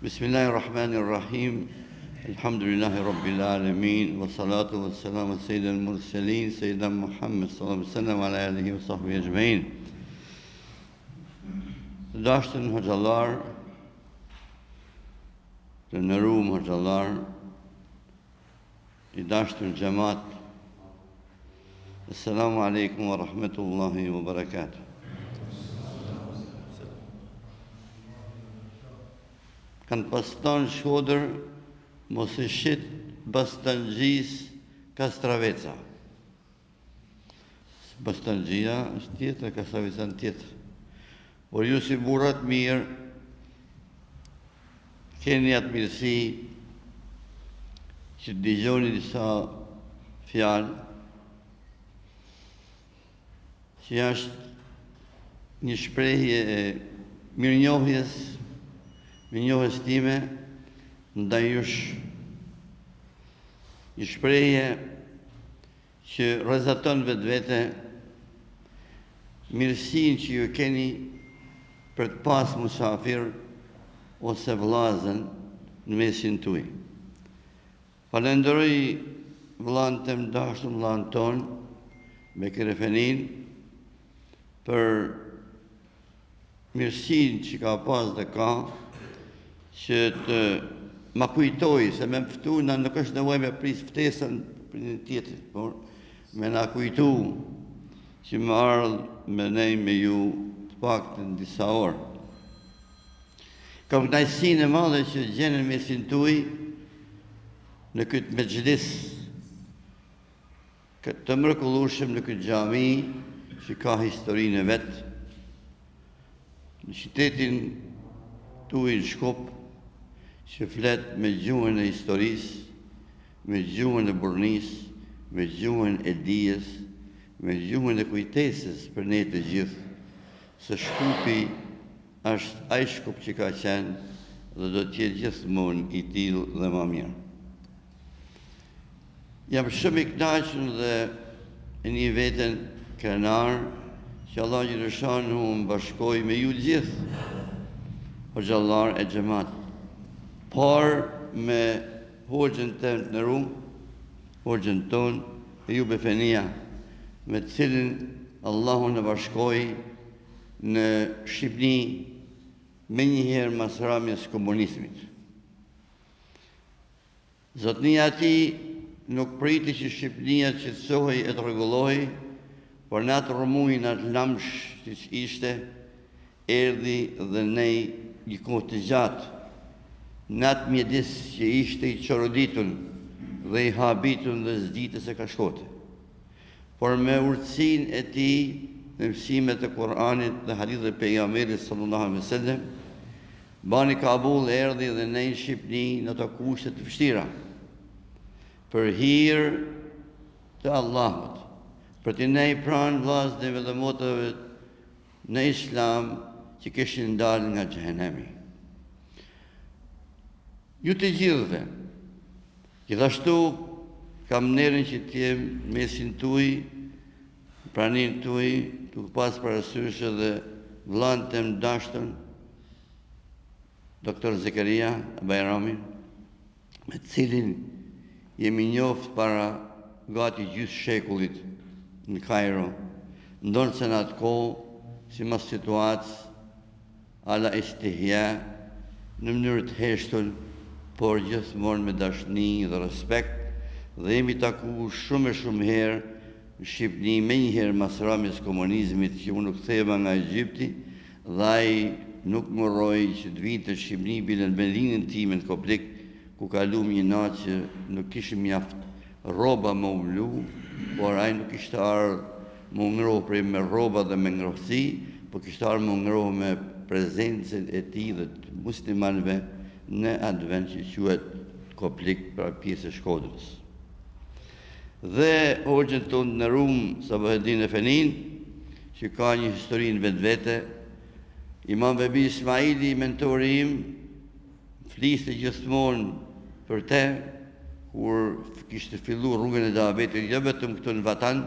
Bismillahirrahmanirrahim. Alhamdulillahi Rabbil Alamin. Wa salatu wa salamu ala Sayyidina al-Mursalin, Sayyidina Muhammad sallallahu alaihi wasallam wa ala alihi wa sahbihi ajma'in. Të dashur hoxhallar, të nderuar hoxhallar, I dashur xhamat. Assalamu alaikum wa rahmatullahi wa barakatuh. Kanë pastan shkodër mos I shit Bastangjis Kastraveca. Bastangjia është tjetër, Kastraveca në tjetër. Por ju si burrat mirë, keni atë mirësi që dëgjoni disa fjalë që është një shprehje e mirënjohjes time ndaj jush, një shprehje që rrezaton vetvete mirësinë që ju keni për të pas musafir ose vllazën në mesin tuaj. Falenderoj vllain tim dashur, vllain ton me Kerefenin për mirësinë që ka pas dhe ka që të ma kujtoj se me ftu na nuk është nevojë me pris ftesën për një tjetër, por me na kujtu që më ardh me nej me ju të paktën disa orë. Kam kënaqësinë e madhe që gjenen mesin tuaj në këtë mexhlis të mrekullueshëm në këtë xhami që ka historinë e vet në qytetin tuaj në Shkup, që flet me gjuhën e historisë, me gjuhën e burnisë, me gjuhën e dijes, me gjuhën e kujtesës për ne të gjithë, se Shkupi është ai Shkup që ka qenë dhe do të jetë gjithmonë I tillë dhe më mirë. Jam shumë I kënaqur dhe e një veten krenar që Allah Gjallëshanu më bashkoi me ju gjithë, hoxhallar e xhamat. Por me hoxhën tënë të nderuar, hoxhën ton Ejub Efenia, me të cilin Allahu në bashkoi në Shqipni me njëherë mas rrahjes komunizmit. Zotnia ati nuk priti që Shqipnia të qetësohej e të rregullohej, por në atë rrëmuj, në atë lamsh që ishte, erdhi dhe nej një kohë të gjatë, në atë mjedis që ishte I qoroditun dhe I habitun dhe zditës e kashkote. Por me urtësinë e tij në mësimet e Kur'anit dhe hadith e pejgamberit sallallahu alaihi wasallam, bani Kabul erdhi dhe në Shqipni në të kushte të vështira, për hir të Allahut, për të nej pranë vllazëve dhe motave në Islam që kishin dalë nga xhehenemi. Ju të gjithëve, gjithashtu kam nderin që të jem mesin tuaj, pranin tuaj, duke pas parasysh edhe vllain tim dashur, Dr. Zekaria Bajrami, me të cilin jemi njoft para gati gjysmë shekullit në Kairo, ndonë se në atë kohë si mas situatës ala istihja në mënyrë të heshtur, por gjithmonë me dashni dhe respekt, dhe jemi taku shumë herë në Shqipni, me njëherë mas rrahjes komunizmit që unë ktheva nga Egjipti, dhe ai nuk morroi që të vinte në Shqipni bilen me linën time në Koplik, ku kalum një natë që nuk kishim mjaft rroba më ulu, por ai nuk ishte ardhur më ngrohë prej me rroba dhe me ngrohtësi, por kishte ardhur më ngrohë me prezencën e tij dhe të muslimanëve në atë vend që quhet Koplik, pra pjesë e Shkodrës. Dhe hoxhën tonë në Rum, Sabaheddin Efenin, që ka një historinë vetvete, Imam Bebi Ismaili, mentori im, fliste gjithmonë për te, kur kishte fillu rrugën e davetit, jo vetëm këtu në Vatan,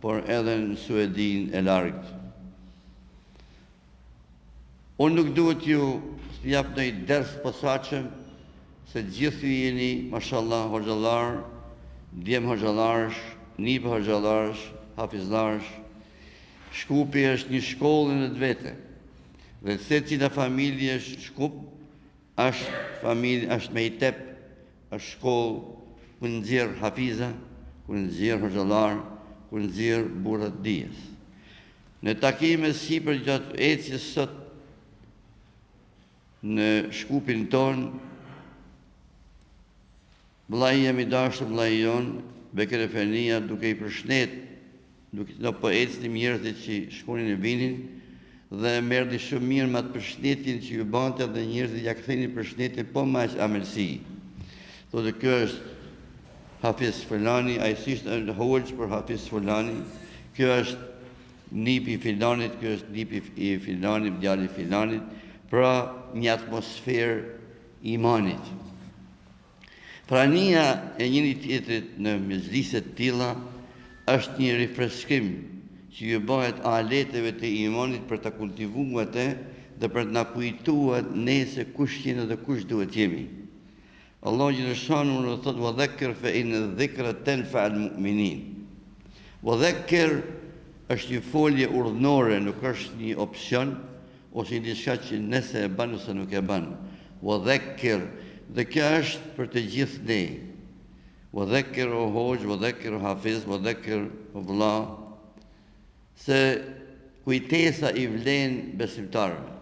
por edhe në Suedin e largët. Unë nuk duhet ju jap në i ders posaçëm, se gjithë ju jeni, mashallah, hoxhallar, djem hoxhallarësh, nipë hoxhallarësh, hafizlarësh. Shkupi është një shkollë në të vete. Dhe secila familje është shkup, është mektep, është shkollë ku nxjerr hafiza, ku nxjerr hoxhallar, ku nxjerr burra të dijes. Në takime sipër gjatë ecjes sot në shkupin ton, vllai jam i dashur, vllai jon, Bekir Efenia, duke i përshëndet, do po ecnim njerëzit që shkonin e vinin, dhe merrni shumë mirë me atë përshëndetjen që ju bante dhe njerëzit ja kthenin përshëndetjen po me aq amelsi. Thotë kjo është Hafiz Fulani, ai ishte në hoxh për Hafiz Fulani, kjo është nipi i filanit, kjo është nipi i filanit, djali i filanit, pra një atmosferë imanit. Prania e njëri tjetrit në mezlise të tilla është një rifreskim që ju bëhet aleteve të imanit për të kultivuar atë dhe për të na kujtuar ne se kush jemi dhe kush duhet jemi. Allah Gjeleshanu në thotë wa dhakkir fa inna dhikra tanfa'ul mu'minin. Wa dhakkir është një folje urdhnore, nuk është një opsion ose diçka që nëse e bën ose nuk e bën. Wa dhakkir, dhe kjo është për të gjithë ne. Wa dhakkir o hoxh, wa dhakkir o hafiz, wa dhakkir o vëlla, se kujtesa i vlen besimtarëve.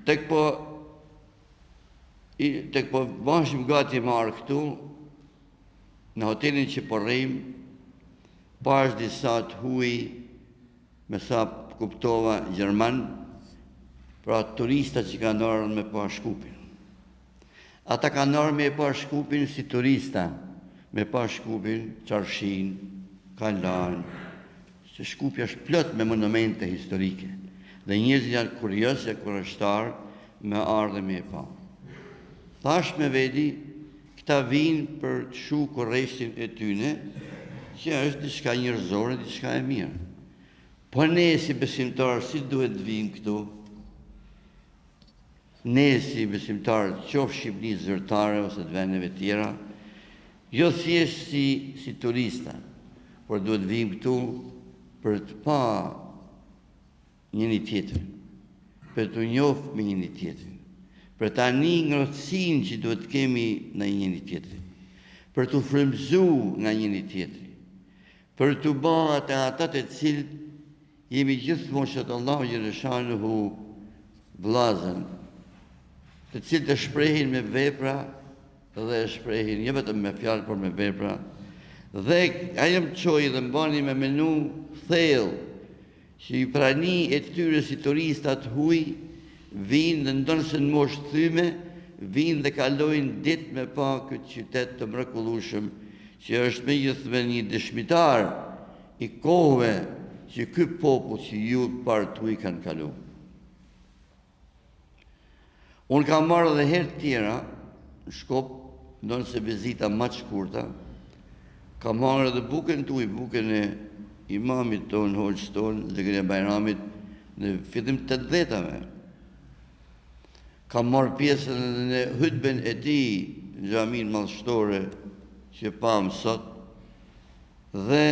Tek po bashim gati marrë këtu, në hotelin që po rrim, pash disa të huaj, me sa kuptova gjerman, pra turista që kanë ardhur me pa Shkupin. Ata kanë ardhur me pa Shkupin si turista, me pa Shkupin, Qarshin, kanë lanë, se Shkupi është plot me monumente historike, dhe njerëzit janë kurioz e kurioshtar me ardhe me e pa. Thash me veti, këta vinë për të shu korreshtin e tyne, që është diçka njerëzore, diçka e mirë. Po ne si besimtarë, si duhet të vinë këtu? Ne si besimtarë, qoftë Shqipëri zyrtare ose të vendeve tjera, jo thjesht si turista, por duhet të vinë këtu për të pa njëri tjetrin, për të njohur me njëri tjetrin, për ta një ngrohtësinë që duhet të kemi në njëri tjetrin, për të frymëzuar nga njëri tjetri, për të bërë ata të cilët jemi gjithmonë që Allahu Gjeleshanuhu vllazën, të cilët e shprehin me vepra dhe e shprehin jo vetëm me fjalë, por me vepra. Dhe ajo më çoi dhe mbani me menu thellë që i prani e tyre si turistat huj vinë dhe ndonë se në mosh thyme, vinë dhe kalojnë ditë me pa këtë qytet të mrekullueshëm që është me gjithme një dëshmitar i kohëve që ky popull që ju parë i kanë kalu. Unë kam marrë dhe herë tjera në Shkop, ndonë se vizita më të shkurta, kam marrë edhe bukën tuaj, bukën e imamit tonë, hoxhës tonë, Zakaria Bajramit, në fillim të 80-ave. Kam marrë pjesën në hutben e tij në xhamin madhështore që pamë sot, dhe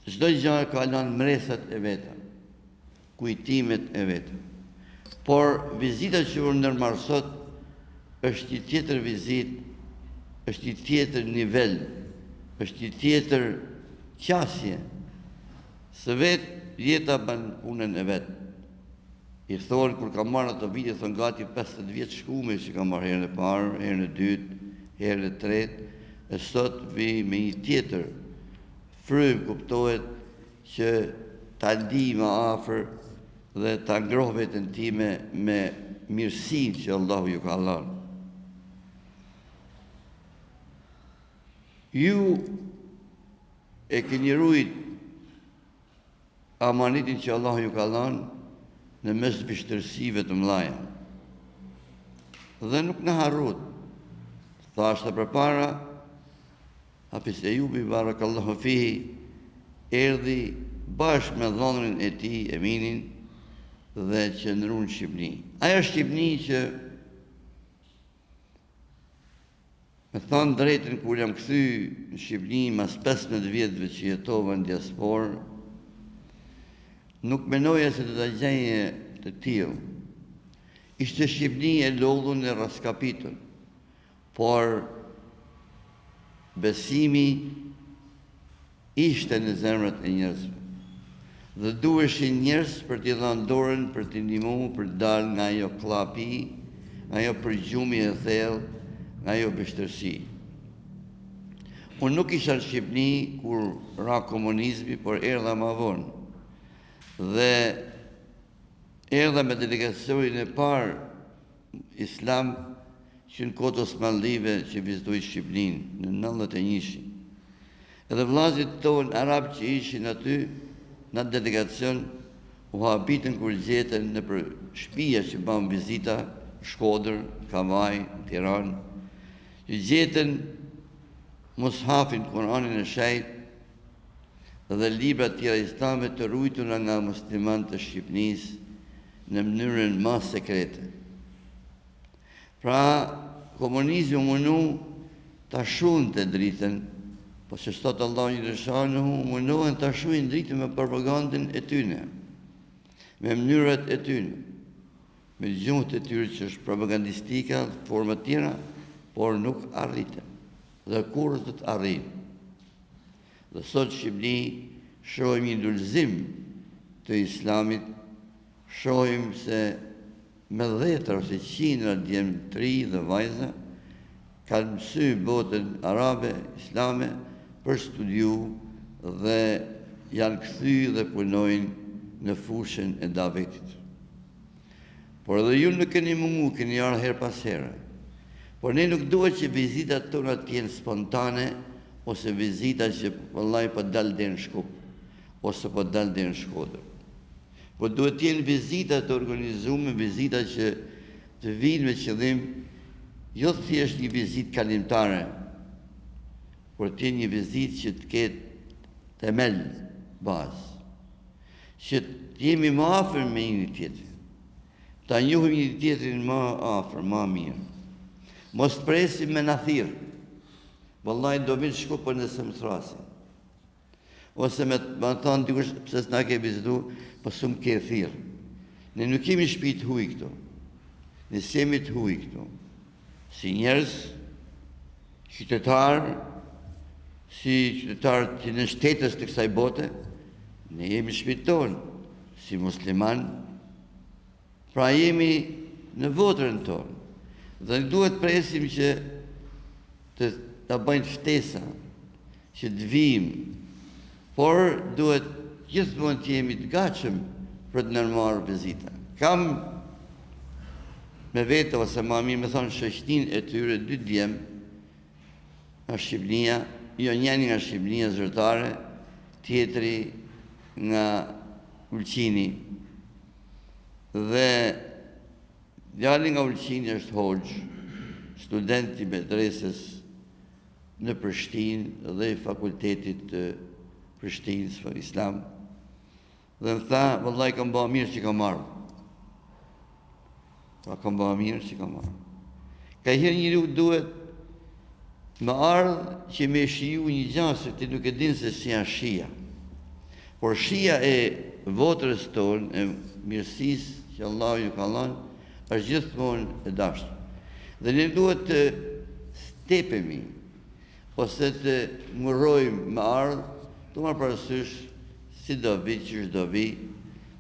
çdo gjë ka lënë mresat e veta, kujtimet e veta. Por vizita që u ndërmarr sot është një tjetër vizitë, është një tjetër nivel, është një tjetër qasje, se vetë jeta bën punën e vetë. I thonë, kur kam marrë ato vite, thonë gati 50 vjetë shkume që kam marrë herën e parë, herën e dytë, herën e tretë, e sot vi me një tjetër frym, kuptohet që ta di më afër dhe ta ngroh veten time me mirësinë që Allahu ju ka dhënë. Ju e keni ruajt amanitin që Allahu ju ka dhënë në mes të vështirësive të mëdha. Dhe nuk na harrut. Thashtë përpara, Hafiz Ejubi barakallahu fihi erdhi bashkë me dhonrin e tij Eminin dhe qëndru në Shqipni. Aja Shqipni që me thonë drejtën kur jam këthy në Shqipni mas 15 vjetëve që jetova në diasporë, nuk menoja se të gjeje të tillë. Ishte Shqipni e lodhun e raskapitën, por besimi ishte në zemrat e njerëzve. Dhe duheshin njerëz për t'i dhënë dorën, për t'i ndihmuar për të dalë nga ajo klapi, nga ajo përgjumi e thellë, nga ajo vështirësi. Unë nuk isha në Shqipni kur ra komunizmi, por erdha më vonë. Dhe erdha me delegacionin e parë islam që në kohët Osmanlive që vizitoi Shqipnin në 91. Edhe vllazit tonë arab që ishin aty në delegacion u habitën kur gjetën në për shtëpia që bën vizita, Shkodër, Kavaj, Tiranë, që gjetën mushafin, Kur'anin e Shejt dhe libra të tjera islame të ruajtura nga muslimanët e Shqipnisë në mënyrën më sekrete. Pra, komunizmi mundu ta shunte dritën, po që sot Allah një dëshanuhu, mundohen të shuhin dritën me propagandën e tyne, me mënyrat e tyne, me gjuhët e tyre që është propagandistika, format tjera, por nuk arritën, dhe kur të të arrijnë. Dhe sot Shqipni shohim një ndulzim të islamit, shohim se me dhjetra ose qindra djemë të ri dhe vajza kanë mësy botën arabe, islame, për studiu dhe janë kthy dhe punojnë në fushën e davetit. Por edhe ju nuk keni mungu, keni ardhur her pas here. Por ne nuk duhet që vizitat tona të jenë spontane, ose vizita që vallai po dal deri në Shkup, ose po dal deri në Shkodër. Po duhet të jenë vizita të organizuara, vizita që të vinë me qëllim jo thjesht një vizitë kalimtare, por të jenë një vizitë që të ketë themel, bazë, që të jemi më afër me një tjetrin, ta njohim një tjetrin më afër, më mirë. Mos presim me na thirr. Vallai do vinë Shkup për nëse më thrasin. Ose me thonë dikush pse s'na ke vizitu, po s'm ke thirr. Ne nuk kemi shtëpi të huaj këtu. Ne jemi të huaj këtu. Si njerëz, qytetar, si qytetar të në shtetës të kësaj bote, ne jemi shtëpi tonë, si musliman, pra jemi në votrën tonë. Dhe duhet presim që të bëjnë ftesa, që të vijmë, por duhet gjithmonë të jemi të gatshëm për të marrë vizita. Kam me vete, ose ma mirë me thonë shoqërinë e tyre, 2 djemë nga Shqipnia, jo njëri nga Shqipnia zyrtare, tjetri nga Ulqini. Dhe djali nga Ulqini është hoxh, student i medresës në Prishtinë dhe i fakultetit të Prishtinës për Islam. Dhe më tha, vallai kam bëha mirë që kam marrë. Pra kam bëha mirë që kam marrë. Ka herë njeriu duhet me ardhë që me shiju një gjë se ti nuk e din se si janë shija. Por shija e votrës tonë, e mirësisë që Allahu ju ka dhënë, është gjithmonë e dashur. Dhe ne duhet të stepemi, ose të ngurojmë me ardhë, të marrë parasysh si do vi, që do vi,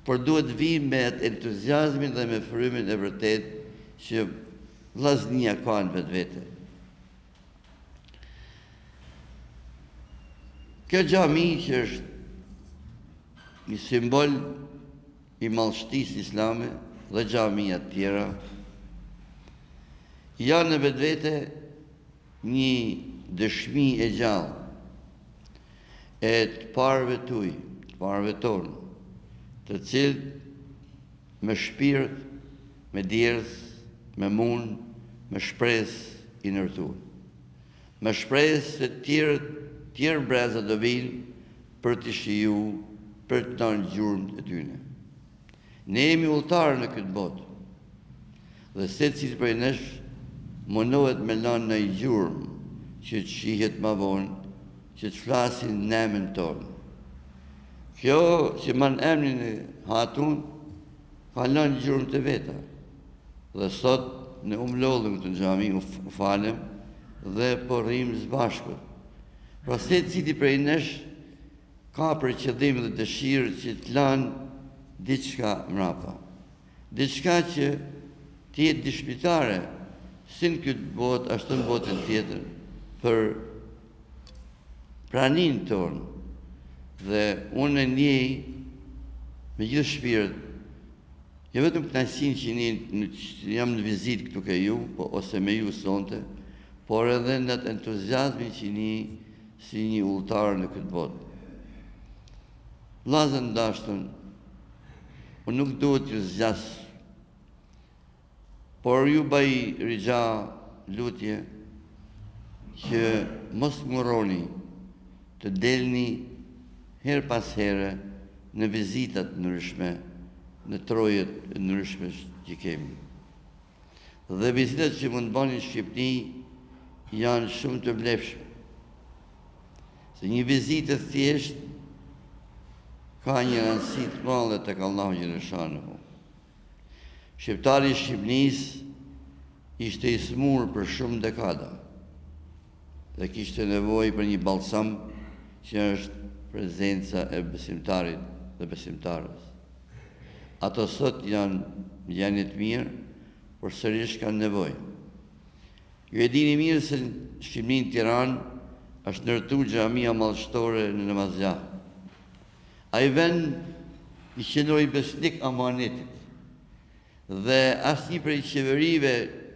por duhet vi me entuziazmin dhe me frymin e vërtet që vllaznia ka në vetvete. Kjo xhami që është një simbol i mallështisë islame dhe xhamia të tjera, janë në vetvete një dëshmi e gjallë e të parëve tuaj, të parëve tonë, të cilët me shpirt, me djerth, me mund, me shpresë i ndërtuan. Me shpresë se tjerë breza do vinë për të shiju, për të dhënë gjurmët e tyre. Ne jemi udhëtarë në këtë botë. Dhe secili prej nesh mundohet me lanë në i gjurmë që të shihet ma vonë, që të flasin në emrin tonë. Kjo që man emrin e hatun, ka lanë gjurmë të veta. Dhe sot ne umlodhëm këtë xhami, u falem, dhe po rrim zbashku. Pra secili prej nesh ka për qëllim dhe dëshirë që të lanë diçka mrapa. Diçka që të jetë dëshmitare, si në këtë botë, ashtu në botën tjetër, për pranin tonë. Dhe unë e njej me gjithë shpirt, jo vetëm kënaqësinë që jam në vizitë këtu ke ju, ose me ju sonte, por edhe në atë entuziazmin që një si një udhëtar në këtë botë. Vllazën dashur, unë nuk duhet ju zgjas, por ju baj rigja lutje që mos ngurroni të delni her pas here në vizitat ndryshme, në trojet ndryshme që kemi. Dhe vizitat që mund bëni në Shqipëri janë shumë të vlefshme. Se një vizitë thjesht ka një rëndësi të madhe tek Allahu xhaleshanuhu. Shqiptari i Shqipërisë ishte i smur për shumë dekada dhe kishte nevojë për një balsam që është prezenca e besimtarit dhe besimtarës. Ato sot janë të mirë, por sërish kanë nevojë. Ju e dini mirë se në Shqipërinë Tiranë është ndërtuar xhamia mallshtore në Namazgja. Ai vend i qëndroi besnik amanetit dhe asnjë prej qeverive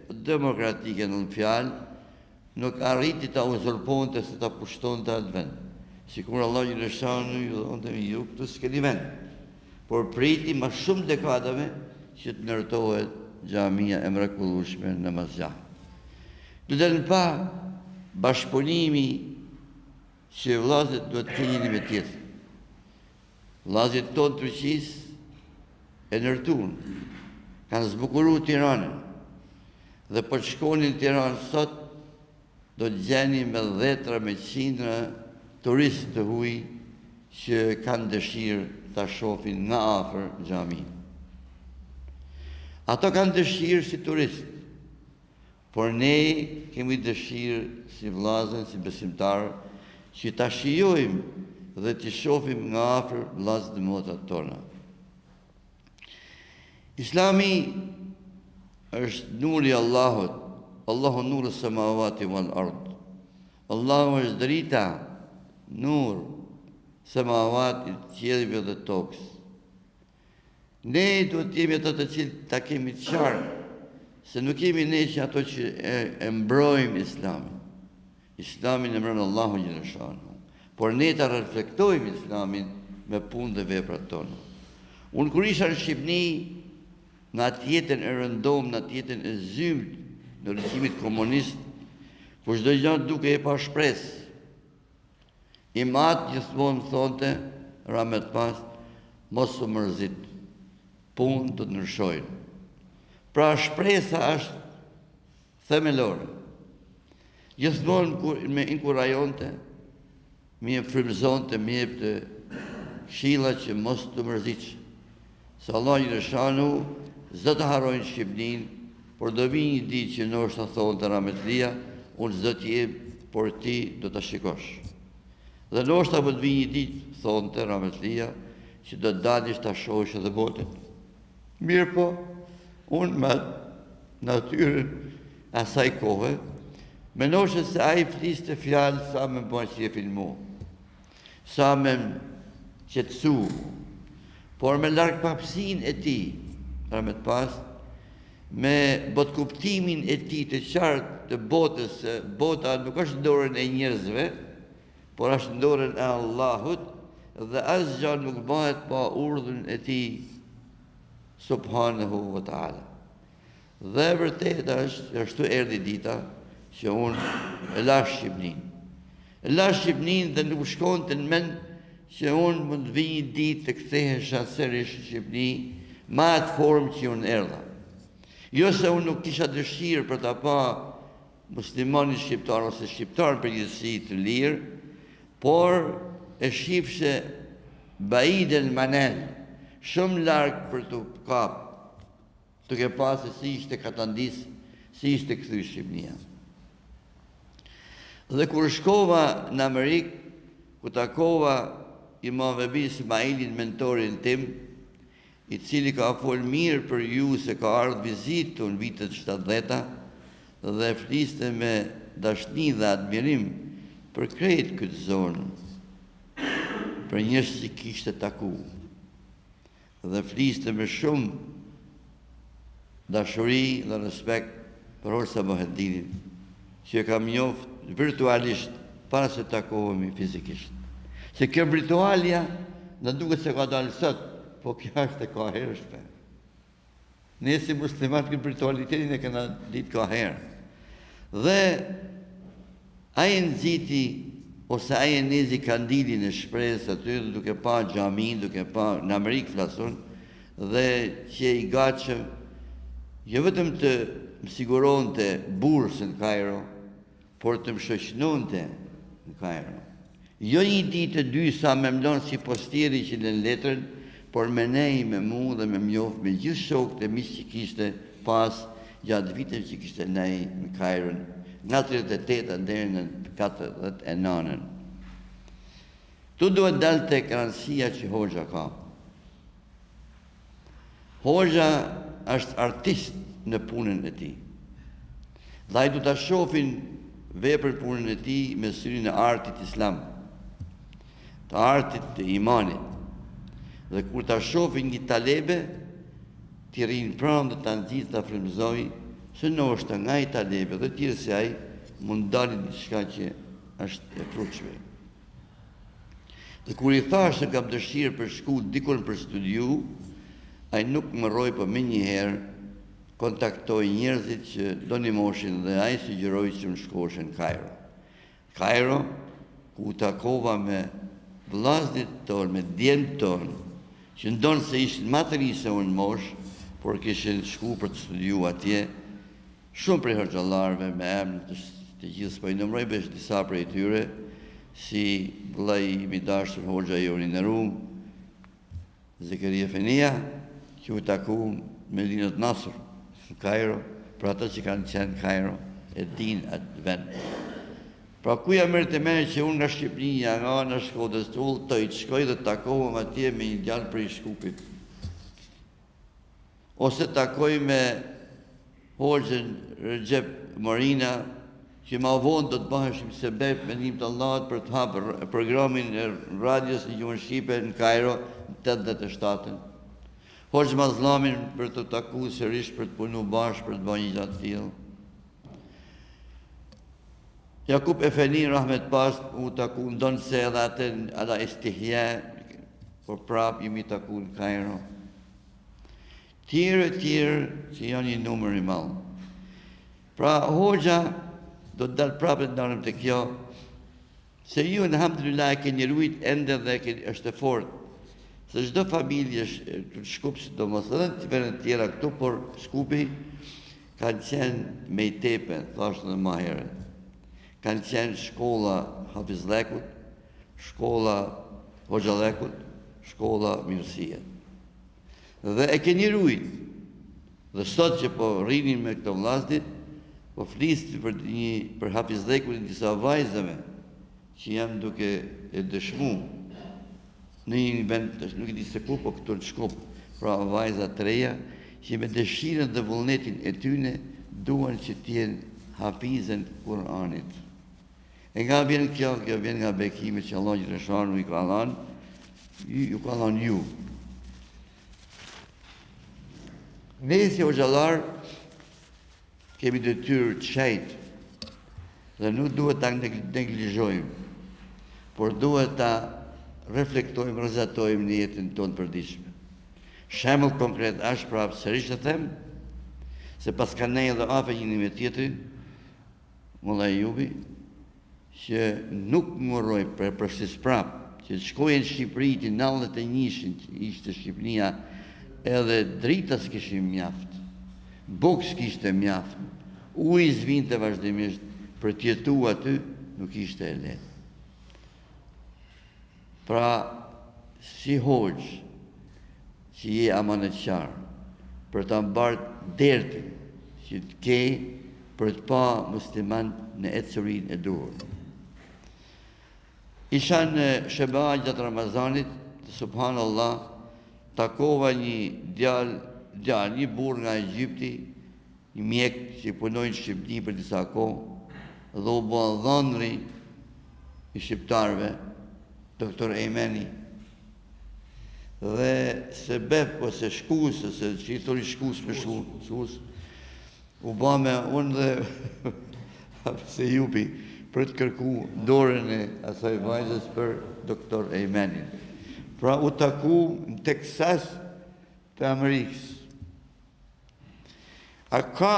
demokratike në fjalë nuk arriti ta uzurponte se ta pushtonte atë vend. Sikur Allahu xhaleshanu ju donte ju këtu s'keni vend. Por priti më shumë dekadave që të ndërtohet xhamia e mrekullueshme në Namazgja. Do të pa bashkëpunimi që vllazët duhet të keni me tjetër. Vllazët tonë Turqisë e ndërtuan, kanë zbukuruar Tiranën. Dhe po shkonin në Tiranë sot, do të gjeni me dhetra, me qindra turistë të huaj që kanë dëshirë ta shohin nga afër xhamin. Ato kanë dëshirë si turistë, por ne kemi dëshirë si vllazën, si besimtarë, që ta shijojmë dhe të shohim nga afër vllazët dhe motrat tona. Islami është nuri Allahut, Allahu nuru samawati wal ard. Allahu është drita, nur, samawati, qiellive dhe tokës. Ne duhet të jemi ato të cilët ta kemi të qartë, se nuk kemi ne që ato që e mbrojmë Islamin. Islamin e mbron Allahu xhaleshanu. Por ne ta reflektojmë Islamin me punë dhe veprat tona. Unë kur isha në Shqipëri, në atë jetën e rëndom, në atë jetën e zymt në regjimit komunist, ku çdo gjë duke e pa shpresë. Imat gjithmonë thonte, Rahmet pas, mos u mërzit, punë do të ndryshojnë. Pra shpresa është themelore. Gjithmonë me inkurajonte, më frymëzonte, më jepte këshilla që mos të mërzitsh. Se Allah xhaleshanu s'do të harrojnë Shqipërinë, por do vi një ditë që ndoshta thonë Rahmetlia, unë s'do të jep, por ti do ta shikosh. Dhe ndoshta do të vi një ditë thonë Rahmetlia, që do të dalësh ta shohësh edhe botën. Mirë po, unë me natyrën asaj kohe, mendoj se ai fliste fjalë sa më bën që e filmu, sa më qetësu, por me larg papësinë e tij, Rahmet pas, me botkuptimin e tij të qartë të botës, se bota nuk është në dorën e njerëzve, por është në dorën e Allahut, dhe asgjë nuk bëhet pa urdhën e tij subhanahu wa taala. Dhe vërtet është ashtu erdhi dita që unë e lash Shqipërinë. E lash Shqipërinë dhe nuk shkonte në mend që unë mund të vi një ditë të kthehesha sërish në Shqipëri ma atë formë që unë erdha. Jo se unë nuk kisha dëshirë për ta pa muslimani shqiptar ose shqiptar përgjithësi të lirë, por e shifshe baiden manel, shumë largë për të kapë, duke pasë si ishte katandis, si ishte këthy Shqipnia. Dhe kur shkova në Amerikë, ku takova Imam Vebi Ismailin, mentorin tim, i cili ka folë mirë për ju se ka ardhë vizitë në vitet 70-ta dhe fliste me dashni dhe admirim për krejt këtë zonë, për njështë që kishte taku, dhe fliste me shumë dashuri dhe respekt për Orsa Bohedinin, që e kam njoftë virtualisht para se takohemi fizikisht. Se kjo virtualia në duket se ka dalë sot, po kjo është e ka herëshme. Ne si muslimat këtë virtualitetin e këna ditë ka herë. Dhe aje nëziti, ose aje nezi kandilin e shpresë aty, duke pa gjamin, duke pa në Amerikë flason, dhe që i gatshëm, jo vetëm të më siguron të bursë në Kairo, por të më shoqënonte në Kairo. Jo një ditë të dy sa me mlonë si postjeri që në letrën, por me nej, me mu dhe me mjofë, me gjithë shokët e misë që kishte pas gjatë viteve që kishte nej në Kairon, nga 38 deri në 49. Tu duhet dalë të ekranësia që Hoxha ka. Hoxha është artist në punën e ti. Dhe ai du të shofin vepër punën e ti me syrin e artit islam, të artit të imanit. Dhe kur ta shofin një talebe, t'i rinë pranë dhe ta nxit të frymëzoj, se në është nga i talebe dhe tjërë se ai mund dalin një shka që është e frutshme. Dhe kur i thash se kam dëshirë për shku dikon për studiu, ai nuk më roj për me njëherë, kontaktoj njerëzit që do një moshin dhe ai sugjeroi që më shkoshin në Kairo. Kairo, ku takova me vllaznit tonë, me djemtë tonë, që ndonë se ishin më të ri se unë mosh, por kishin shku për të studiu atje, shumë prej hoxhallarëve me emrin të gjithë po i numëroj veç disa prej tyre, si vllai i dashur Hoxha Joni Nerum, Zekeria Fenia, që u taku me Linët Nasr në Kairo, për ata që kanë qenë në Kairo, e din atë vend. Pra kuja mërë të mene që unë nga Shqipënia, nga në Shkodës të ullë, të i të shkoj dhe takohëm atje me një djallë për i Shkupit. Ose takoj me Hoxhën Recep Morina, që ma vonë do të baheshim se bep me njëm të Allahut për të hapë programin e radios në Gjuhën Shqipe në Kairo në 87-ën. Hoxhë Mazlamin për të taku sërish për të punu bashkë për të bëjë një gjatë tillë. Jakub Efeni, rahmet pas, u taku ndonë se edhe atë ada istihje, por prap jemi taku në Kairo. Tjere që janë një numër i malë. Pra Hoxha do të dalë prapë të ndarëm të kjo, se ju në alhamdulillah e keni rujt ende dhe është e fort, se çdo familje të Shkupës, do mos edhe të verën tjera këtu, por Shkupi kanë qenë me i tepe, thashtë dhe ma herët. Kanë qenë shkolla Hafizlekut, shkolla Hoxhalekut, shkolla Mirësia. Dhe e keni rujt. Dhe sot që po rrinin me këto vllaznit, po flisti për Hafizlekut e disa vajzave që janë duke e dëshmu në një vend, nuk e di se ku, po këtu në Shkup, pra vajza të reja, që me dëshirën dhe vullnetin e tyne duan që t'jenë hafizën Kur'anit. E nga vjen kjo vjen nga bekimit që Allah Gjirëshanu i ka dhanë, ju ka dhanë ju. Ne si hoxhallar kemi detyrë të shejtë dhe nuk duhet ta neglizhojmë, por duhet ta reflektojmë, rrezatojmë në jetën tonë përditshme. Shembull konkret është prapë sërish të them, se pas ka ne edhe afe një me tjetrin, Molla Jubi, që nuk nguroj për shis prapë, që shkojnë në Shqipëri të 91-shin, që ishte Shqipënia edhe drita s'kishim mjaft, bukë s'kishte mjaft, ujë zvinte vazhdimisht, për t'jetu aty nuk ishte e lehtë. Pra, si hoxh që je amanetqar, për ta mbartë dertin që t'ke për të pa musliman në ecërin e duhur. Isha në Sheba gjatë Ramazanit, subhanallah, takova një djalë, një burr nga Egjipti, një mjek që punojnë në Shqipni për disa kohë, dhe u bua dhënri i shqiptarve, doktor Ejmeni, dhe se bep ose shkus, ose që i thori shkus për shkus, u ba me unë dhe se jupi për të kërku dorën e asaj vajzës për doktor Ejmenin. Pra u taku në Teksas të Amerikës. A ka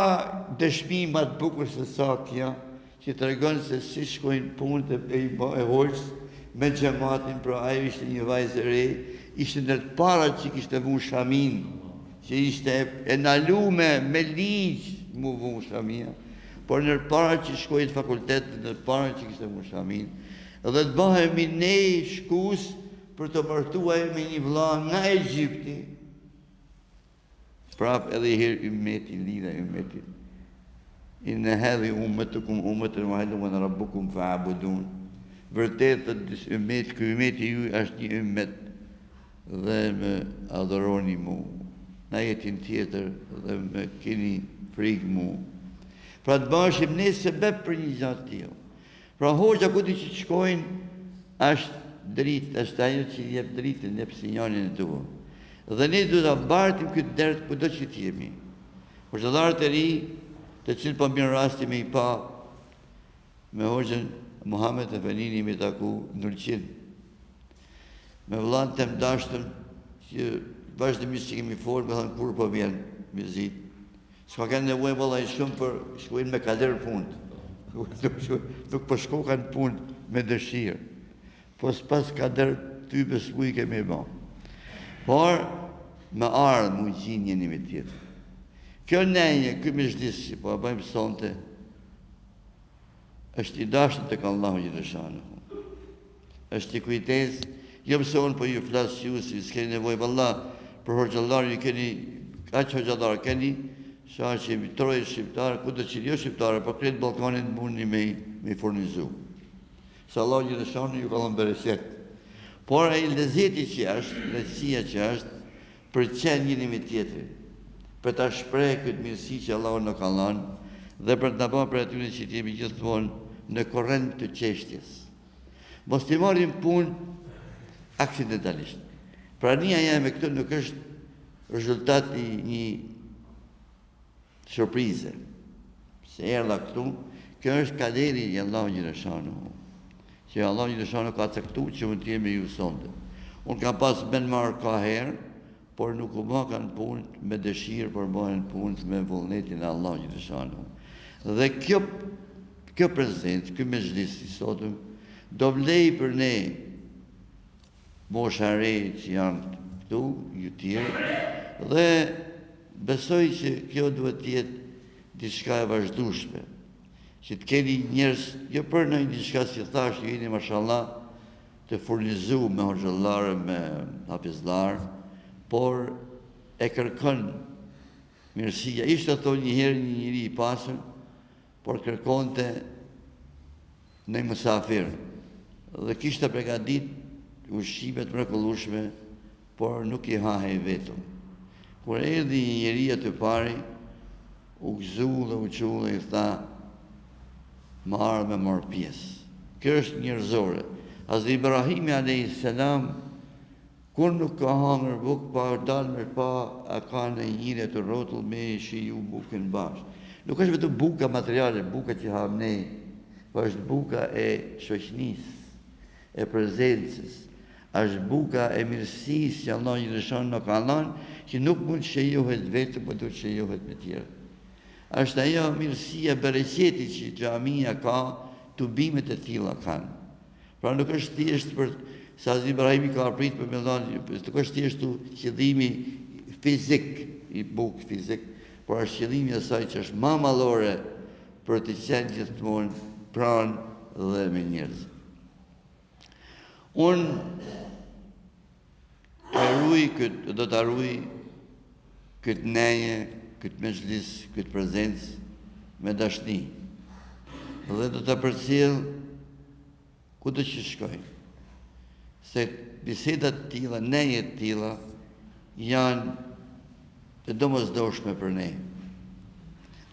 dëshmi ma të bukur se sa kja, që të regonë se si shkojnë punët e hoqës me gjematin, pra ajo ishte një vajzë e re, ishte në të para që kishte vu shamin, që ishte e nalume me ligjë mu vu shamia, por në të para që shkojnë fakultet, në të para që kishte vu shamin, dhe të bëhemi ne shkus për të martuaj me një vlla nga Egjipti, prap edhe i herë ymeti, lidha ymeti. Inne hedhi umetukum umetën wahidun wa rabbukum fa'budun. Vërtet ky ymeti ju është një ymet dhe më adhuroni mu. Në jetin tjetër dhe më keni frikë mu. Pra të bashim ne sebeb për një gjatë tillë. Pra hoxha ku ti që të shkojnë është dritë, është ajo që jep dritën, jep sinjalin e duhur. Dhe ne duhet ta mbartim këtë dert kudo që të jemi. Hoxhallarët e ri, të cilë po mirë rasti me i pa me hoxhën Muhammed Efenini me taku Nurqin, me vllain tem dashtëm që vazhdimisht që kemi folë, me thënë kur po vjen vizit. S'ka kanë nevojë vallai shumë për shkojnë me kader punë. Nuk po shkokan punë me dëshirë. Po s'pas kader ty besoj kemi bë. Por me ardhë mundësin njëni me tjetër. Kjo nenje, kjo mishdis që po e bëjmë sonte, është i dashën të ka Allahu Gjeleshanu. është i kujtes, jo mëse unë po ju flasë ju, si s'keni nevojë valla, për hoxhallar ju keni, aq hoxhallar keni, sa që jemi troje shqiptarë, ku do që jo shqiptarë, po kretë Ballkanin mundi me furnizu. Sa Allahu Gjeleshanu ju ka dhënë bereqet. Por ai lezeti që është, lehtësia që është, për qenë njëri me tjetrin, për ta shpreh këtë mirësi që Allahu na ka dhënë dhe për të bërë për atyre që jemi gjithmonë në korrent të çështjes. Mos të marrim punë aksidentalisht. Prania jam me këtë nuk është rezultat i një surprize. Se erdha këtu, kjo është kaderi i Allahu Gjeleshanu. Që Allahu Gjeleshanu ka caktuar që mund të jemi ju sonte. Unë kam pas ben marrë ka herë, por nuk u bë kanë punë me dëshirë, por bëhen punë me vullnetin e Allahu Gjeleshanu. Dhe kjo prezent, ky mezhlis i sotëm, do vlej për ne mosha re që janë këtu, ju tjerë, dhe besoj që kjo duhet të jetë diçka e vazhdueshme, që të keni njerëz, jo për në diçka si thash, ju jeni mashallah të furnizuar me hoxhallarë, me hafizlar, por e kërkon mirësia. Ishte thonë një herë një njeri i pasur, por kërkonte në musafir dhe kishte përgatit ushqimet mrekullueshme, por nuk i hahej vetëm. Kur erdhi një njeri aty pari, u gëzu dhe u qu dhe i tha, marrë me marrë pjesë. Kjo është njerëzore. Hazreti Ibrahimi a.s. kur nuk ka hangër bukë, pa dalë me pa, a ka në njëre të rotull me shiju bukën bashkë. Nuk është vetëm buka materiale, buka që ham ne, po është buka e shoqënisë, e prezencës, është buka e mirësisë që Allah Gjeleshanu na ka dhënë, që nuk mund të shejohet vetëm, por duhet të shejohet me tjerë. Është ajo mirësia bereqeti që xhamia ka, tubimet e tilla kanë. Pra nuk është thjesht për sa Ibrahimi ka prit për me dhënë, nuk është thjesht qëllimi fizik, i buk fizik, por është qëllimi i saj që është më madhore për të qenë gjithmonë pranë dhe me njerëz. Unë do të ruaj këtë neje, këtë mezhlis, këtë prezencë me dashni. Dhe do të përcjell kudo që shkoj. Se bisedat të tilla, nejet të tilla janë të domosdoshme për ne.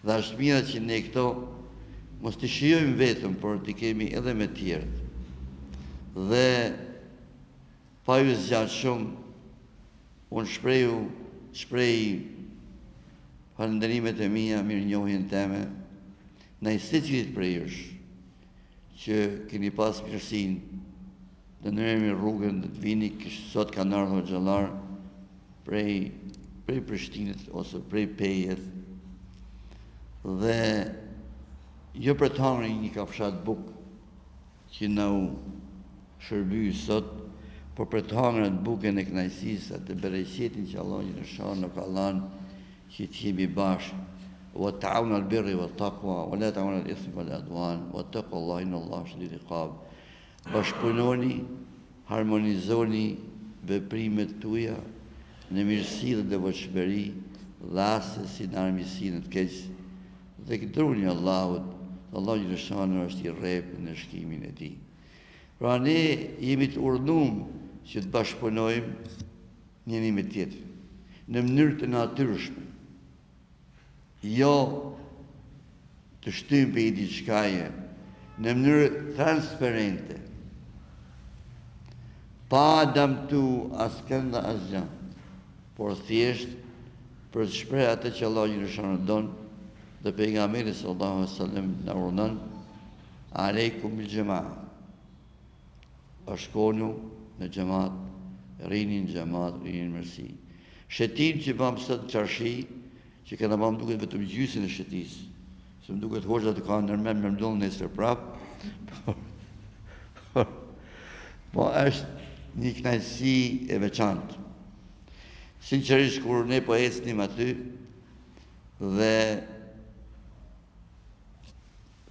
Dhe është mirë që ne këto mos të shijojmë vetëm, por të kemi edhe me tjerët. Dhe pa ju zgjatë shumë, unë shpreh falënderimet e mia, mirënjohjen teme, ndaj secilit prej jush, që keni pas mirësinë të ndërhemi rrugën dhe të vini, sot kanë ardhur xhallar prej Prishtinës ose prej Pejet, dhe jo për të hangër një kafshat bukë që na u shërbyi sot, por për të hangër atë bukën e kënaqësisë, atë bereqetin që Allah në shanë në kalan, që të jemi bashkë. وتعاونوا على البر والتقوى ولا تعاونوا على الإثم والعدوان واتقوا الله إن الله شديد العقاب. Bashkëpunoni, harmonizoni veprimet tuaja në mirësi dhe devotshmëri, dhe asesi në armiqsi në të keq, dhe kërkoni Allahut, Allahu i shënor është i rreptë në shkimin e tij. Pra ne jemi të urdhnuar që të bashkëpunojmë njëri me tjetrin në mënyrë të natyrshme. Jo të shtymë i diçkaje, në mënyrë transparente, pa damtu askënd dhe asgjë, por thjesht për të shprehur atë që Allahu i shënor don dhe pejgamberi sallallahu alaihi wasallam na urdhon, aleikum bil jamaa. Bashkonu në xhamat, rini në xhamat, rini në mirësi. Shetim që bëm sot çarshi, që këna më duket vetëm gjysmën e shëtisë. Se më duket hoxha të kanë nërmen me mdollë nesër prapë. Po është një kënaqësi e veçantë. Sinqerisht kur ne po ecnim aty dhe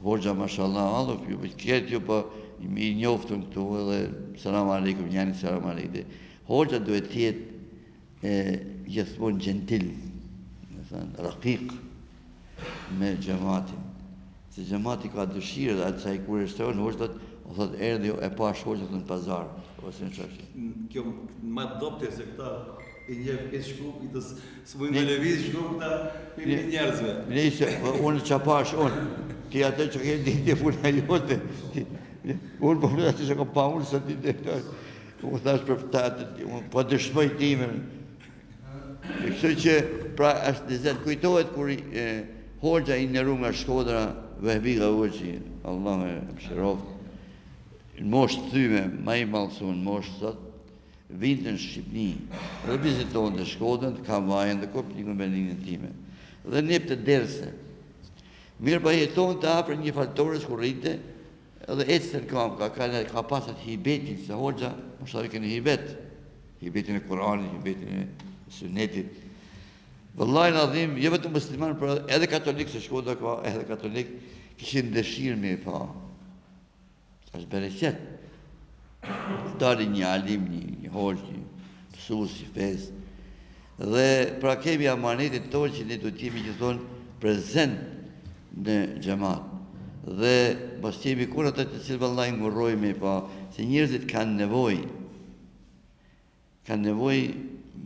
hoxha mashallah, Allah ju këtë ju po i njoftën këtu edhe selam aleikum, jani selam aleikum. Hoxha duhet të jetë gjithmonë gentil, raqiq me xhamatin. Se xhamati ka dëshirë dhe atë sa i kur shton hoxhat, o thot erdhi e pa hoxhat në pazar ose në çarshi. Kjo më dobte se këta e njeh këtë shkup i të s'mund të lëviz shkup ta me njerëzve. Nëse unë çapash unë, ti atë që ke ditë puna jote. Unë po flas se ka pa unë sa ti dektor. U thash për ftatë, unë po dëshmoj timin. Kështu që pra është dizet kujtohet kur hoxha i nderuar nga Shkodra, Vehbi Gauçi, Allah e mëshiroft, në moshë thyme, ma i mallësun moshë sot, vinte në Shqipni, dhe viziton të Shkodrën, kam vajen dhe koplikën vendinën time. Dhe njep të derse. Mirë pa jeton të afër një faltorës kur rrite, edhe ecën kam, ka pasat hibetin, se hoxha, më shtavi kënë hibet, hibetin e Koranit, hibetin e Sunetit. Vëllai në adhim, jo vetëm musliman, por edhe katolik, se Shkodra ka edhe katolik, kishin dëshirë me i pa. Është bereqet. Dali një alim, një hoxh, një mësues i fesë. Dhe pra kemi amanetin tonë që ne do të jemi gjithmonë prezent në xhamat. Dhe mos jemi kur ata të cilë vëllai ngurrojmë me pa, se njerëzit kanë nevojë. Kanë nevojë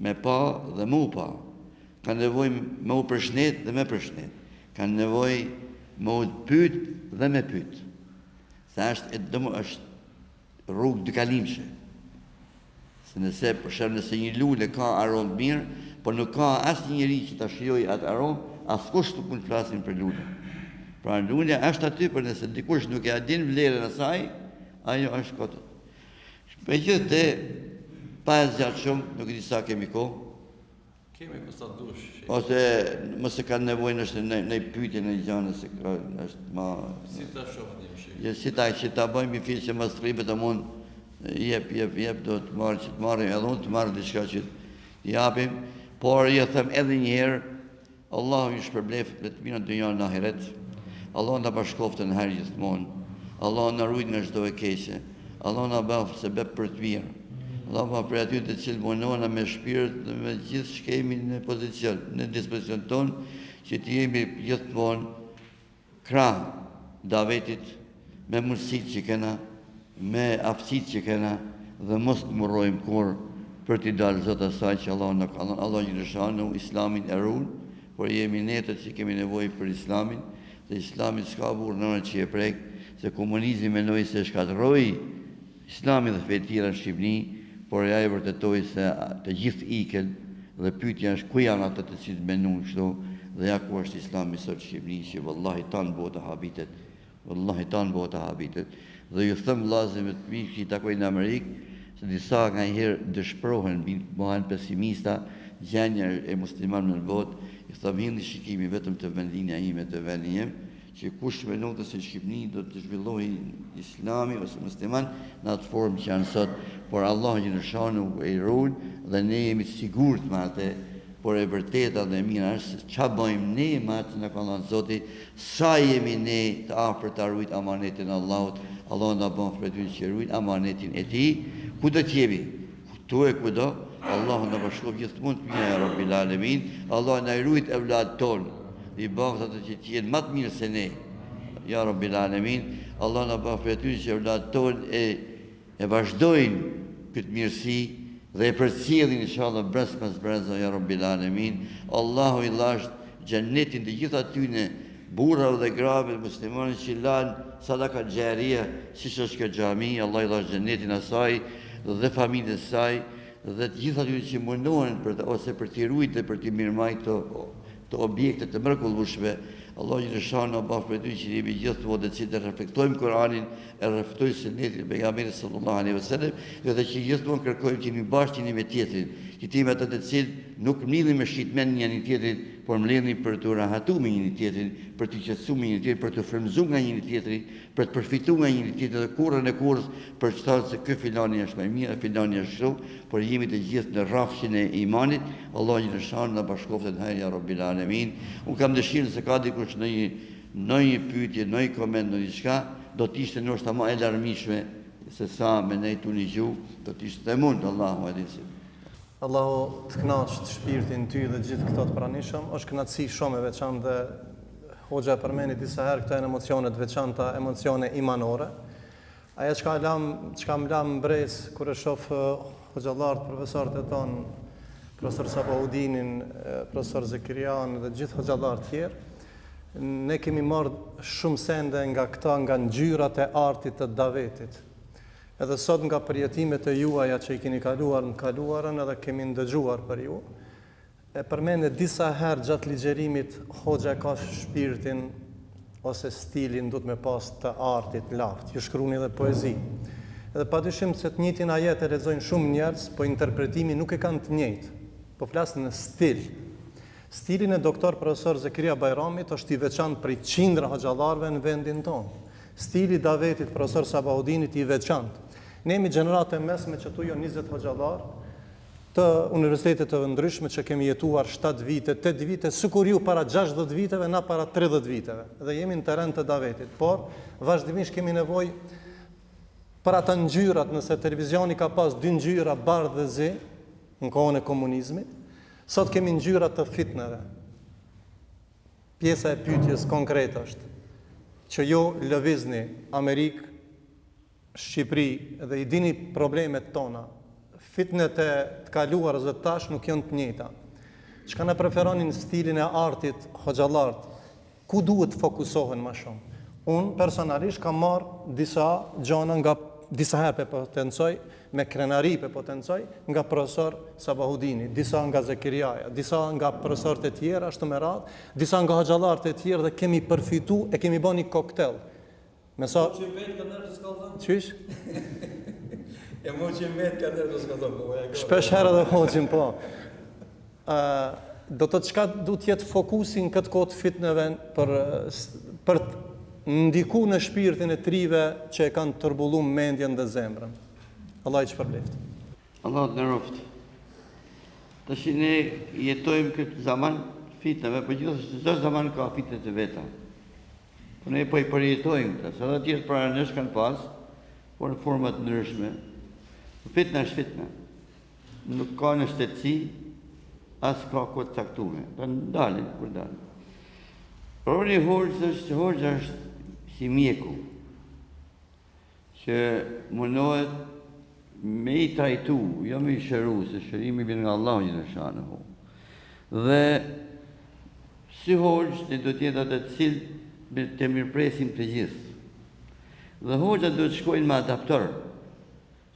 me pa dhe mu pa. Kanë nevojë me u përshëndet dhe me përshëndet. Kanë nevojë me u pyet dhe me pyet. Sa është rrugë dykalimshe. Se nëse për shembull nëse një lule ka aromë mirë, por nuk ka asnjë njerëz që ta shijojë atë aromë, askush nuk mund të flasin për lulen. Pra lulja është aty, por nëse dikush nuk e din vlerën e saj, ajo është kotët. Megjithatë, pa zgjatur shumë, nuk e di sa kemi kohë. Kemi sa dush. Ose mos e kanë nevojë në pyetje në gjëra se është më Si ta shohni shi. Jo si ta bëjmë i fillë që mos rripet amun jep do të marrë që të marrim edhe unë të marrë diçka që të japim, Por ja them edhe një herë, Allahu ju shpërblef me të mira dynja në ahiret. Allahu na bashkoftë në herë gjithmonë. Allahu na ruaj nga çdo e keqe. Allahu na bëf sebeb për të mirë. Allahu ma për aty të cilë mundohena me shpirt dhe me gjithë që kemi në pozicion, në dispozicion tonë, që të jemi gjithmonë krah davetit, me mundësitë që kena, me aftësitë që kena, dhe mos të murrojmë kur për t'i dalë Zotë asaj që Allah në ka dhënë. Allah Gjellëshanu Islamin e ruan, por jemi netët që kemi nevojë për Islamin, dhe Islami s'ka burë nëna që e prek, se komunizmi menoi se shkatërroi Islamin dhe fetë tjera në Shqipëni, por ja e vërtetoi se të gjithë iken, dhe pyetja është ku janë ata të cilët mendojnë kështu, dhe ja ku është Islami sot në Shqipëni, që vallahi tanë bota habitet, vallahi tanë bota habitet. Dhe ju them vllazë me të mirë që i takoj në Amerikë, se disa nga njëherë dëshpërohen, bëhen pesimista, gjendja e muslimanëve në botë, i them hindi shikimi vetëm të vendinja ime, të vendin jem, që kush mendon se në Shqipëni do të zhvillohej Islami ose musliman në atë formë që janë sot, por Allah Gjellëshanu e ruan dhe ne jemi të sigurt me atë, por e vërteta dhe e mira është ç'a bëjmë ne me atë që na ka dhënë Zoti, sa jemi ne të afër ta ruajt amanetin e Allahut. Allah na bën për ty që ruajt amanetin e Tij, ku do të jemi, tu e kudo, Allah na bashkon gjithmonë të mirë, ya Rabbil Alamin. Allah na ruajt evlat tonë, i bëftë ato që të jenë më të mirë se ne, ya Rabbil Alamin. Allah na bën për ty që evlat tonë e vazhdojnë këtë mirësi dhe e përcjellin inshallah brez pas brez, ya Rabbil Alamin. Allahu i lasht xhennetin të gjithë atyne burrave dhe grave muslimanë që lanë sadaka xharia, siç është kjo xhami, Allah i lasht xhennetin asaj dhe familjes saj dhe të gjithë atyre që mundohen për të, ose për t'i ruajtur dhe për t'i mirëmarrë të objekte të mrekullueshme. Allah Gjellëshanu na bëf për ty që jemi gjithmonë të cilët e reflektojmë Kur'anin, e reflektojmë sunetin e pejgamberit sallallahu alaihi wasallam, dhe që gjithmonë kërkojmë që jemi bashkë njëri me tjetrin, që të jemi ata të cilët nuk mlidhen me shitmen njëri tjetrin, por mlidhen për të rahatuar me njëri tjetrin, për të qetësuar me njëri tjetrin, për të frymëzuar nga njëri tjetri, për të përfituar nga njëri tjetri dhe kurrën e kurrës për të thënë se ky filani është më i mirë, filani është kështu, por jemi të gjithë në rrafshin e imanit. Allah Gjellëshanu na bashkoftë në hajër, ya Rabbil Alamin. Unë kam dëshirën se ka dikush në një pyetje, në një koment, në diçka, do të ishte ndoshta më e larmishme se sa me ne tu një gjuhë, do të ishte mund, Allahu e di si. Allahu të kënaqë të shpirtin ty dhe gjithë këto të pranishëm, është kënaqësi shumë e veçantë dhe Hoxha e përmeni disa herë këto janë emocione të veçanta, emocione imanore. Aja çka më lam mbres kur e shoh hoxhallarët, profesorët e tonë, profesor Sabaudinin, profesor Zekirian dhe gjithë hoxhallarët tjerë, ne kemi marrë shumë sende nga këta, nga ngjyrat e artit të davetit. Edhe sot nga përjetimet e juaja që i keni kaluar në kaluarën edhe kemi ndëgjuar për ju, e përmende disa herë gjatë ligjerimit, Hoxha ka shpirtin ose stilin du të me pas të artit lart, ju shkruni dhe poezi. Edhe padyshim se të njëjtin ajet e lexojnë shumë njerëz, po interpretimi nuk e kanë të njëjtë, po flasin në stil. Stilin e doktor profesor Zekiria Bajramit është i veçantë prej qindra hoxhallarëve në vendin tonë. Stili davetit profesor Sabaudinit i veçantë. Ne jemi gjenerate mesme që tu jo 20 hoxhallarë të universitetet të ndryshme që kemi jetuar 7 vite, 8 vite, sikur ju para 60 viteve, na para 30 viteve. Dhe jemi në teren të davetit, por vazhdimisht kemi nevojë për ata ngjyrat, nëse televizioni ka pas 2 ngjyra bardhë dhe zi në kohën e komunizmit, sot kemi ngjyrat të fitneve. Pjesa e pyetjes konkrete është që ju lëvizni Amerikë, Shqipëri dhe i dini problemet tona. Fitnet e të kaluar dhe tash nuk janë të njëjta. Çka na preferonin stilin e artit hoxhallarët, ku duhet të fokusohen më shumë? Unë personalisht kam marrë disa gjëra nga disa herë potencoj, me krenari potencoj, nga profesor Sabaudini, disa nga Zekiriaja, disa nga profesorët e tjerë, ashtu me radhë, disa nga hoxhallarët e tjerë dhe kemi përfitu e kemi bën një koktel. Me sa Qysh? E mo që vetë ka nërë të s'ka Shpesh herë dhe hoqim, po. Do të çka du t'jetë fokusin këtë kohë të fitneve për të ndiku në shpirtin e trive që e kanë tërbullu mendjen dhe zemrën. Allah i që përbleft. Allah të nëroftë Tash ne jetojmë këtë zaman fitnave, por çdo zaman ka fitnet e veta. Po ne po I përjetojmë këtë, sa të tjerë para nesh kanë pas, por në forma të ndryshme. Fitna është fitna. Nuk ka në shtetësi, as ka kohë caktuar. Do ndalin kur dalin. Roli I hoxha është si mjeku, që mundohet me I trajtu, jo me I shëru, se shërimi vjen nga Allahu xhaleshanehu. Dhe si hoxh ne do të jetë atë të cilë të mirëpresim të gjithë. Dhe hoxha do të shkojnë me adaptor,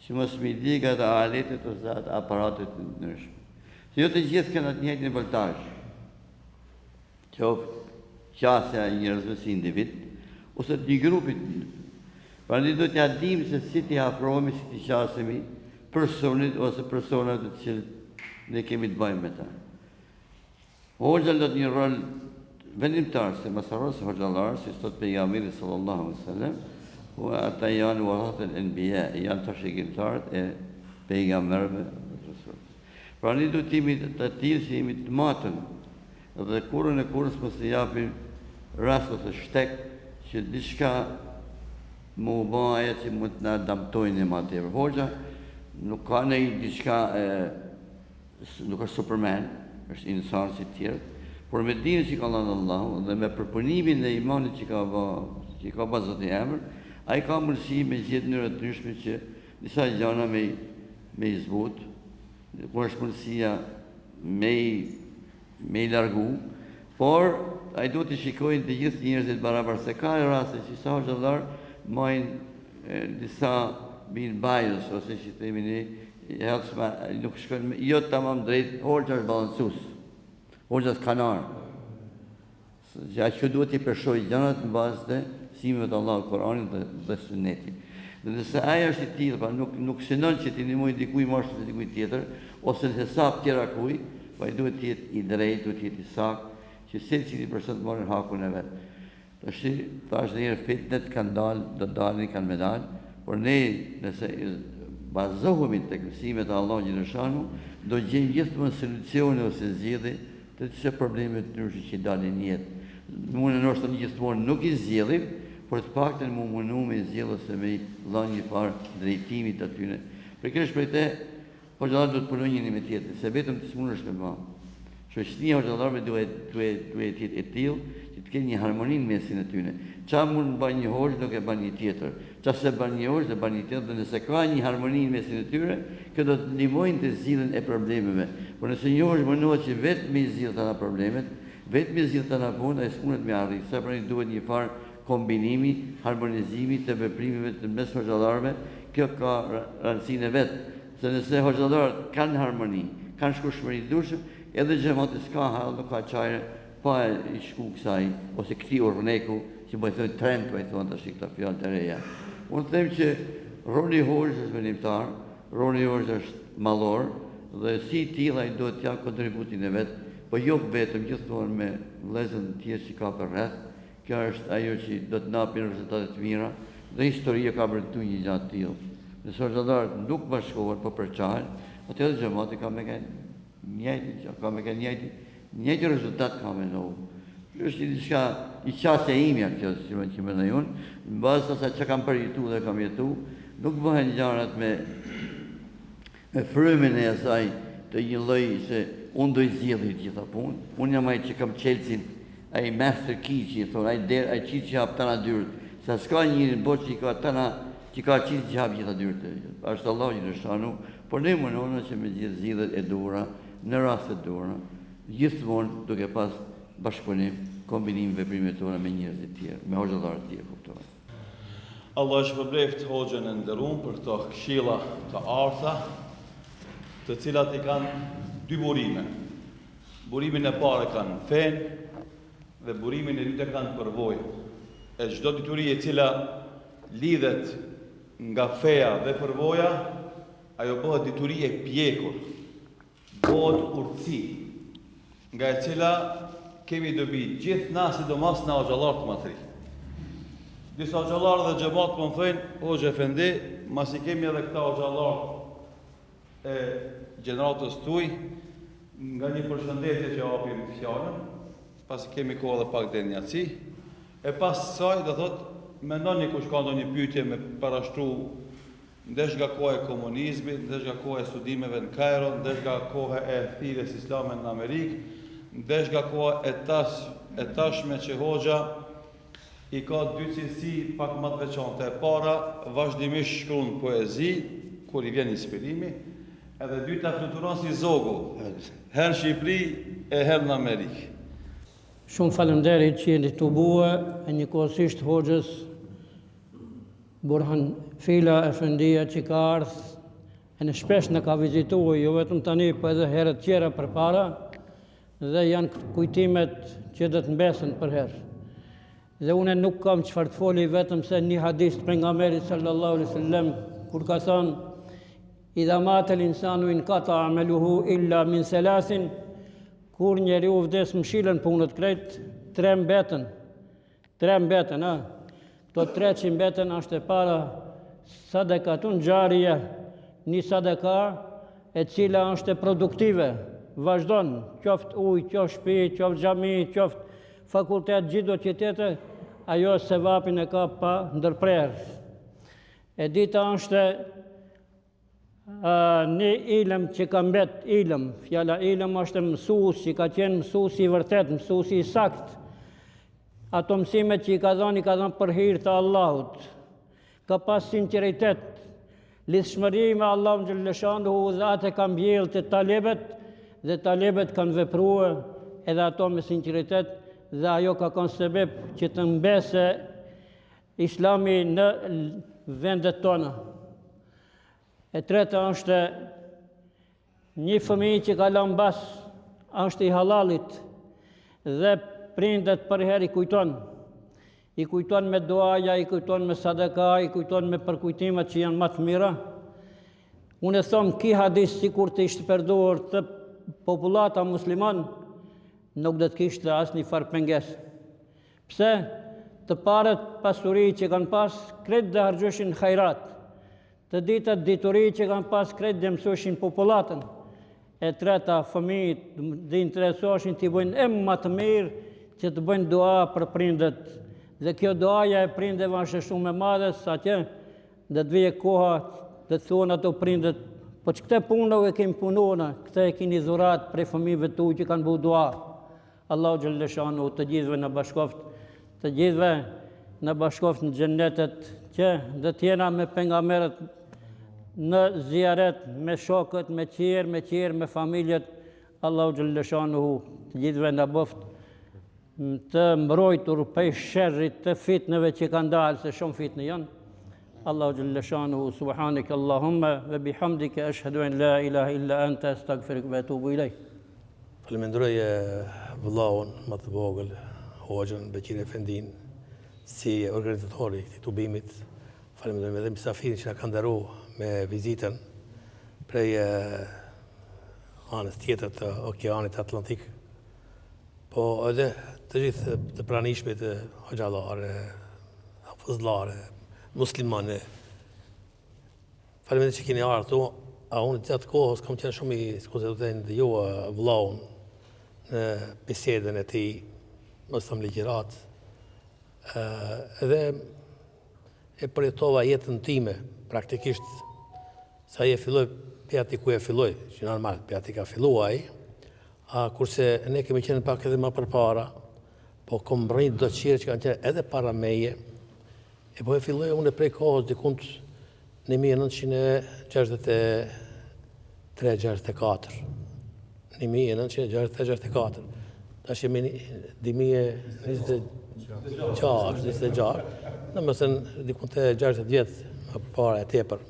që mos mi diga të aletet ose atë aparatet të ndryshme. Se jo të gjithë kanë atë njëjtin voltazh. Qoftë qasja e njerëzve si individ, ose të një grupit. Pra ne do t'ja dim se si t'i afrohemi, si t'i qasemi personit ose personat të cilët ne kemi të bëjmë me ta. Hoxha do të një rol vendimtar, se masaros hoxhallar, si thot pejgamberi sallallahu alaihi wasallam, ata janë warathat al-anbiya, janë të shëgjimtarët e pejgamberëve. Pra ne do t'jemi të tillë që jemi të matën, dhe kurrën e kurrës mos të japim rast ose shtek që diçka më u bë ajo që mund të na damtojnë më atëherë. Hoxha nuk ka në diçka nuk është Superman, është insan si të tjerë, por me dinën që ka dhënë Allahu dhe me përpunimin e imanit që ka bërë Zoti I Emër, ai ka mundësi me gjithë mënyra të ndryshme që disa gjëra me I zbut, kur është mundësia me I largu, por ai duhet të shikojnë të gjithë njerëzit barabar, se ka raste që sa hoxhallar majnë disa bin bias ose që themi ne nuk shkojnë jo tamam drejt. Hoxha është balancues, hoxha është kanar, që duhet të përshojë gjërat në bazë të mësimeve të Allahut, Kuranit dhe Sunetit. Dhe nëse ai është I tillë, pa nuk synon që t'i ndihmojë dikujt moshës e dikujt tjetër, ose në hesab tjera kuj, pa I duhet të jetë I drejtë, duhet të jetë I saktë, që secili person të marrë hakun e vet. Tash thash edhe fitnet kanë dalë, do dalin, kanë me dalë, por ne nëse bazohemi tek mësimet e Allahut xhaleshanehu, do gjejmë gjithmonë solucione ose zgjidhje të çdo probleme të ndryshme që dalin në jetë. Mund ndoshta gjithmonë nuk I zgjellim, por të paktën më mundu me zgjidhje ose me dhënë një farë drejtimit atyre. Për këtë shpejtë, hoxhallar do të punojnë njëri me tjetrin, se vetëm të smunësh me bë. Shoqënia hoxhallarëve duhet jetë e tillë që të kenë një harmoni në mesin e tyre. Çfarë mund të bëjë një hoxh nuk e bën një tjetër. Çfarë se bën një hoxh, e bën një tjetër, dhe nëse ka një harmoni në mesin e tyre, kjo do të ndihmojnë të zgjidhjen e problemeve. Por nëse një hoxh mundohet që vetëm I zgjidh ata problemet, vetëm I zgjidh ata punë, ai s'mundet me arrit. Sa pra duhet një farë kombinimi, harmonizimi të veprimeve të mes hoxhallarëve. Kjo ka rëndësinë e vet, se nëse hoxhallarët kanë harmoni, kanë shkushmëri të durshme, edhe xhamati s'ka hall, nuk ka çajre pa I shku kësaj ose këtij urneku që më thonë trend, po I thonë tash këta fjalë të reja. Unë them që roli I hoxhës është vendimtar, roli I hoxhës është mallor dhe si I tillë ai duhet të japë kontributin e vet, po jo vetëm gjithmonë me vëllezërin e tjerë që ka për rreth. Kjo është ajo që do të na japë rezultate të mira dhe historia ka vërtetuar një gjë të tillë. Nëse hoxhallarët nuk bashkohen po përçahen, atëherë xhamati ka me njëjtë rezultat ka me ndohu. Është diçka I qasja imja kjo që më ndaj unë, në bazë të asaj që kam përjetu dhe kam jetu, nuk bëhen gjërat me frymën e asaj të një lloj se unë do I zgjidh gjitha punë. Unë jam ai që kam Chelsea, ai master key që I thonë, ai qitë që hap tana dyrët. Sa s'ka njëri në botë që ka qitë që hap gjitha dyrët. Është Allahu xhaleshanehu, por ne mundohemi që me gjithë zgjidhjet e duhura, në raste të duhura, gjithmonë duke pas bashkëpunim, kombinim veprimet tona me njerëz të tjerë, me hoxhallar të tjerë, kuptoj. Allah shpërbleft hoxhën e nderuar për këto këshilla të arta, të cilat I kanë dy burime. Burimin e parë kanë fen dhe burimin e dytë kanë përvojë. E çdo dituri e cila lidhet nga feja dhe përvoja, ajo bëhet dituri e pjekur, bëhet urtësi, nga e cila kemi dobi gjithë na, sidomos na hoxhallar të matri. Disa hoxhallar dhe xhamat më thënë, hoxha efendi, masi kemi edhe këta hoxhallar e gjeneratës tuaj, nga një përshëndetje që apim fjalën, pasi kemi kohë dhe pak deri njaci, e pas saj do thot, mendoni kush ka ndonjë pyetje me parashtru ndesh nga koha e komunizmit, ndesh nga koha e studimeve në Kairo, ndesh nga koha e thirrjes islame në Amerikë, ndesh nga koha e tashme që Hoxha i ka dy cilësi pak më të veçanta. E para, vazhdimisht shkruan poezi kur i vjen inspirimi, edhe dyta fluturon si zogu, herë në Shqipëri e herë në Amerikë. Shumë falenderit që jeni të bue e njëkohësisht Hoxhës Burhan Fila Efendia që ka ardhë e në shpesh në ka vizitua, jo vetëm tani, po edhe herët tjera për para, dhe janë kujtimet që dhe të mbesen për herë. Dhe une nuk kam çfarë të foli vetëm se një hadith të pejgamberit sallallahu alaihi wasallam kur ka thënë idha mata al-insanu inqata amaluhu illa min salasin, kur njeriu vdes mshilen punët krejt, tre mbeten, a? Këto tre që mbeten është e para sadakatun xharia, një sadaka e cila është e produktive, vazhdon, qoftë ujë, qoftë shtëpi, qoftë xhami, qoftë fakultet, gjithë do qytete, ajo se vapin e ka pa ndërprerë. E dita është një ilëm që ka mbet ilëm, fjala ilëm është mësues që ka qenë mësues i vërtet, mësues i sakt. Ato mësimet që i ka dhënë për hir të Allahut. Ka pas sinqeritet, lidhshmëri me Allahun xhaleshanhu dhe atë ka mbjellë të talebet dhe talebet kanë vepruar edhe ato me sinqeritet dhe ajo ka qenë sebeb që të mbese Islami në vendet tona. E treta është një fëmijë që ka lënë mbas është i halalit dhe prindet për herë i kujton me duaja, i kujton me sadaka, i kujton me përkujtimet që janë më të mira. Unë e them ky hadith sikur të ishte përdorur të popullata musliman, nuk do të kishte asnjë farë pengesë. Pse? Të parët pasuri që kanë pas, krejt dhe harxhoshin hajrat. Të ditët dituri që kanë pas, krejt dhe mësoshin popullatën. E treta, fëmijët dhe interesoshin të i bëjnë e më të mirë që të bëjnë dua për prindet. Dhe kjo duaja e prindeve është shumë e madhe, sa që dhe të vije koha dhe të thonë ato prindet, po që këte punëve kemi punuar, këte e kini dhurat prej fëmijëve tu që kanë bu dua. Allahu xhaleshanu të gjithëve në bashkoft, të gjithëve në bashkoft në xhennetet që dhe t'jena me pejgamberët në ziaret, me shokët, me qirë, me familjet. Allahu xhaleshanu të gjithëve në boft të mbrojtur prej sherrit të fitneve që kanë dalë, se shumë fitne janë. Allahu xhaleshanu subhanak Allahumma wa bihamdika ashhadu an la ilaha illa anta astaghfiruka wa atubu ilayk. Falenderoj vëllaun më të vogël, Hoxhën Beqir Efendin, si organizatori i këtij tubimit. Falenderoj edhe mysafirin që na ka nderuar me vizitën prej anës tjetër të Okeanit Atlantik. Po edhe të gjithë të pranishmit hoxhallare, hafizllare, muslimane. Faleminderit që keni ardhur. Unë gjatë kohës kam qenë shumë i dhe ju vëllaun në bisedën e tij, mos them ligjërat. Edhe e përjetova jetën time praktikisht, sa e filloi pjati ku e filloi, që normal pjati ka filluar ai, kurse ne kemi qenë pak edhe më përpara, po kom rrit do qire që kanë qenë edhe para meje, e po e filloi unë prej kohës dikund në 1963-64. 1963-64. Tash jemi 2026, domethënë dikund të 60 vjet më parë e tepër.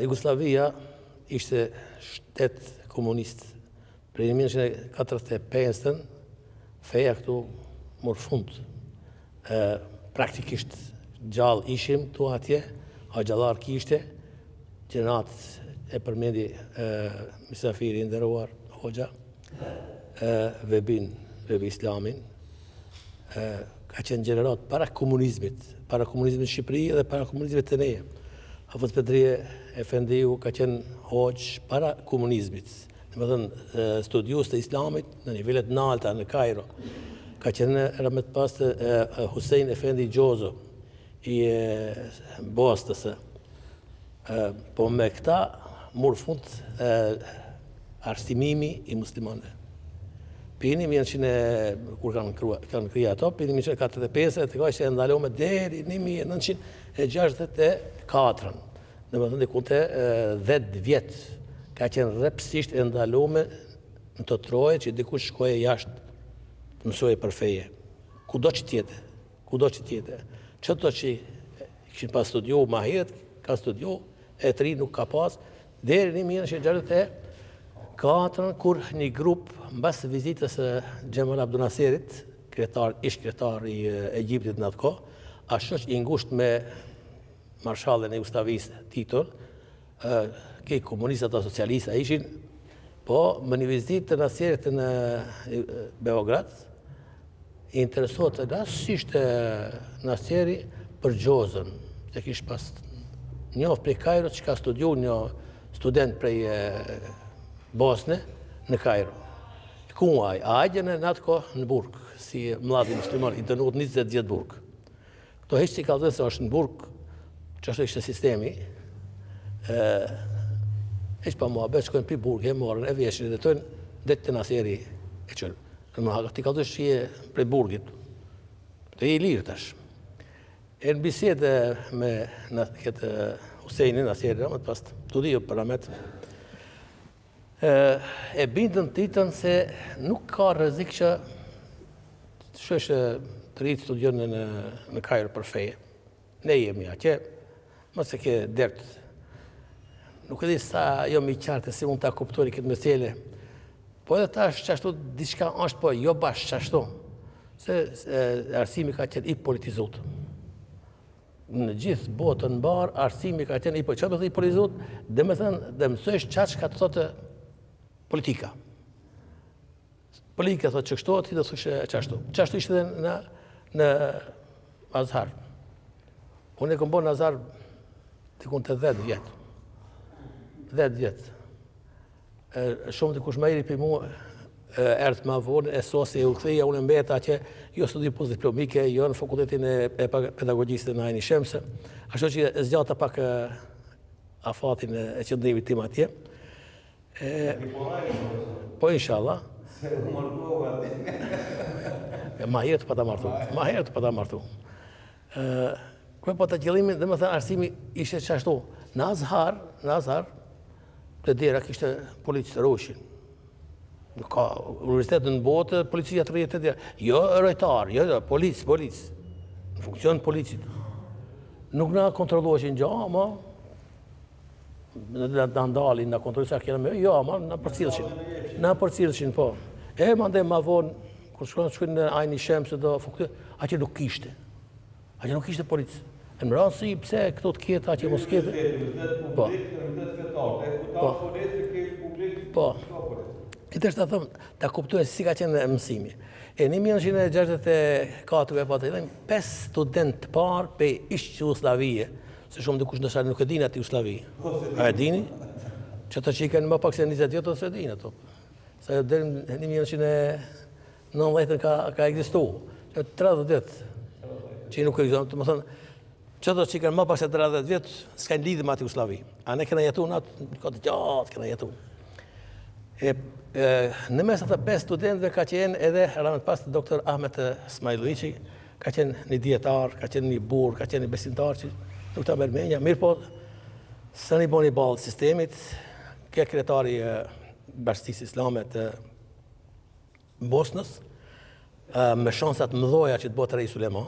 Jugosllavia ishte shtet komunist. Prej 1945 feja këtu mor fund. Praktikisht gjallë ishim tu atje, hoxhallar kishte, gjenat e përmendi mysafiri nderuar hoxha, vebi islamin, ka qenë gjenerat para komunizmit në Shqipëri dhe para komunizmit të neje. Hafiz Bedri Efendiu ka qenë hoxh para komunizmit, studius të islamit në nivellet nalta në Kairo, ka qenë rëmet pas të Hussein Efendi Gjozo i Bostës. Po me këta murë fund arsimimi i muslimanëve. Pini 1900, kur kanë krija ato, pini 1945, të ka që e ndalome deri 1964. Në më thënë dikunte 10 vjetë ka qenë rrepsisht e ndalome në të troje që dikush shkoje jashtë të mësoje për feje. Kudo që tjete. Qëto që këshin pas studiu ma herët, ka studiu, e të ri nuk ka pas, deri 1964, kur një grup, mbas vizitës Gjemal Abdunaserit, ish kretar i Egjiptit në atë kohë, ashtu që i ngusht me marshallin e Jugoslavisë Tito, ke komunistët o socialista ishin, po më një vizitë të Naserit në Beograd, i interesohet rasisht Naseri për Gjozën, se kish pas njoh prej Kairo që ka studiu një student prej Bosne në Kairo. Ku a ajgjen e në atë kohë në Burg, si mladhi musliman, i dënuar 20 vjet Burg. Këto heq që i ka dhënë se është në Burg, që është ishte sistemi, heq pa mua betë shkojnë pi Burg, e morën, e vjeshin, dhe tojnë dhe të Naseri e qërë. Ti ka dhënë që je prej Burgit, dhe i lirë tash. E në bisede me këtë Husejnin, Naseri, më të pas të dhjo për amet, e bindën titën se nuk ka rrezik që shështë të rritë studion në Kairo për feje. Ne jemi atje, mëse ke dertë. Nuk e di sa jo mi qartë si mund të kuptoni këtë mesele, po edhe ta është qashtu, diçka është po jo bashkë qashtu, se arsimi ka qenë i politizut. Në gjithë botën barë, arsimi ka qenë i politizut, dhe me thënë, dhe mësojsh qatë ka të thotë politika. Politika thotë që kështu, ti dhe thushe qashtu. Qashtu ishte dhe në Azhar. Unë e këmë bo në Azhar të kun të 10 vjetë. 10 vjetë. Shumë të kush ma iri për mu, ertë ma vonë, e sosi e u këthija, unë e mbeta që jo studi postdiplomike, jo në fakultetin e pedagogjisë në Ajni Shemse. Ashtu që e zgjata pak afatin e qëndrimit tim atje. Po, inshallah. Ma herë të pa ta martu. Kërë po të gjelimin, dhe më thënë arsimi ishte qashtu. Në Azhar, të dera kishte policë të roshin. Ka universitetë në botë, policia të rritë të dera. Jo rojtar, jo policë. Në funksion policit. Nuk na kontrolloheshin gja, ma në ndalin, në kontrolloheshin sa kjena me, jo, ma në përcilëshin, po. E ma ndë ma vonë, kur shkojnë në Ajni Shemse do fakultet, aqe nuk kishte. Aqe nuk kishte policë. Në më rënë si pse këto të kjetë, aqe mos kjetë. Po. I të është të thëmë, të kuptuaj si ka qenë mësimi. E 1964, po të jedhemi, 5 student të parë pe ishtë Jugoslavije, se shumë dikush ndësharë nuk e dini ati Jugoslavi. A e dini? Që të që i kanë më pak se 20 vjetë, se e dini ato. Se dhe në 1990 ka egzistu. 30 vjetë që i nuk e egzistu. Të më thënë, që të që i kanë më pak se 30 vjetë, s'kajnë lidhë me ati Jugoslavi. A ne këna jetu në atë, këtë gjatë këna jetu. Në mes të 5 studentëve ka qenë edhe ramet pas të doktor Ahmet Smajlovici, ka qenë një dietar, ka qenë një burr, ka qenë një besimtar që nuk ta merr menja, mirë po së një boni balë sistemit, ke kretari Bashkisë Islame të Bosnës, me shansat mëdhoja që të botë Rej Sulema,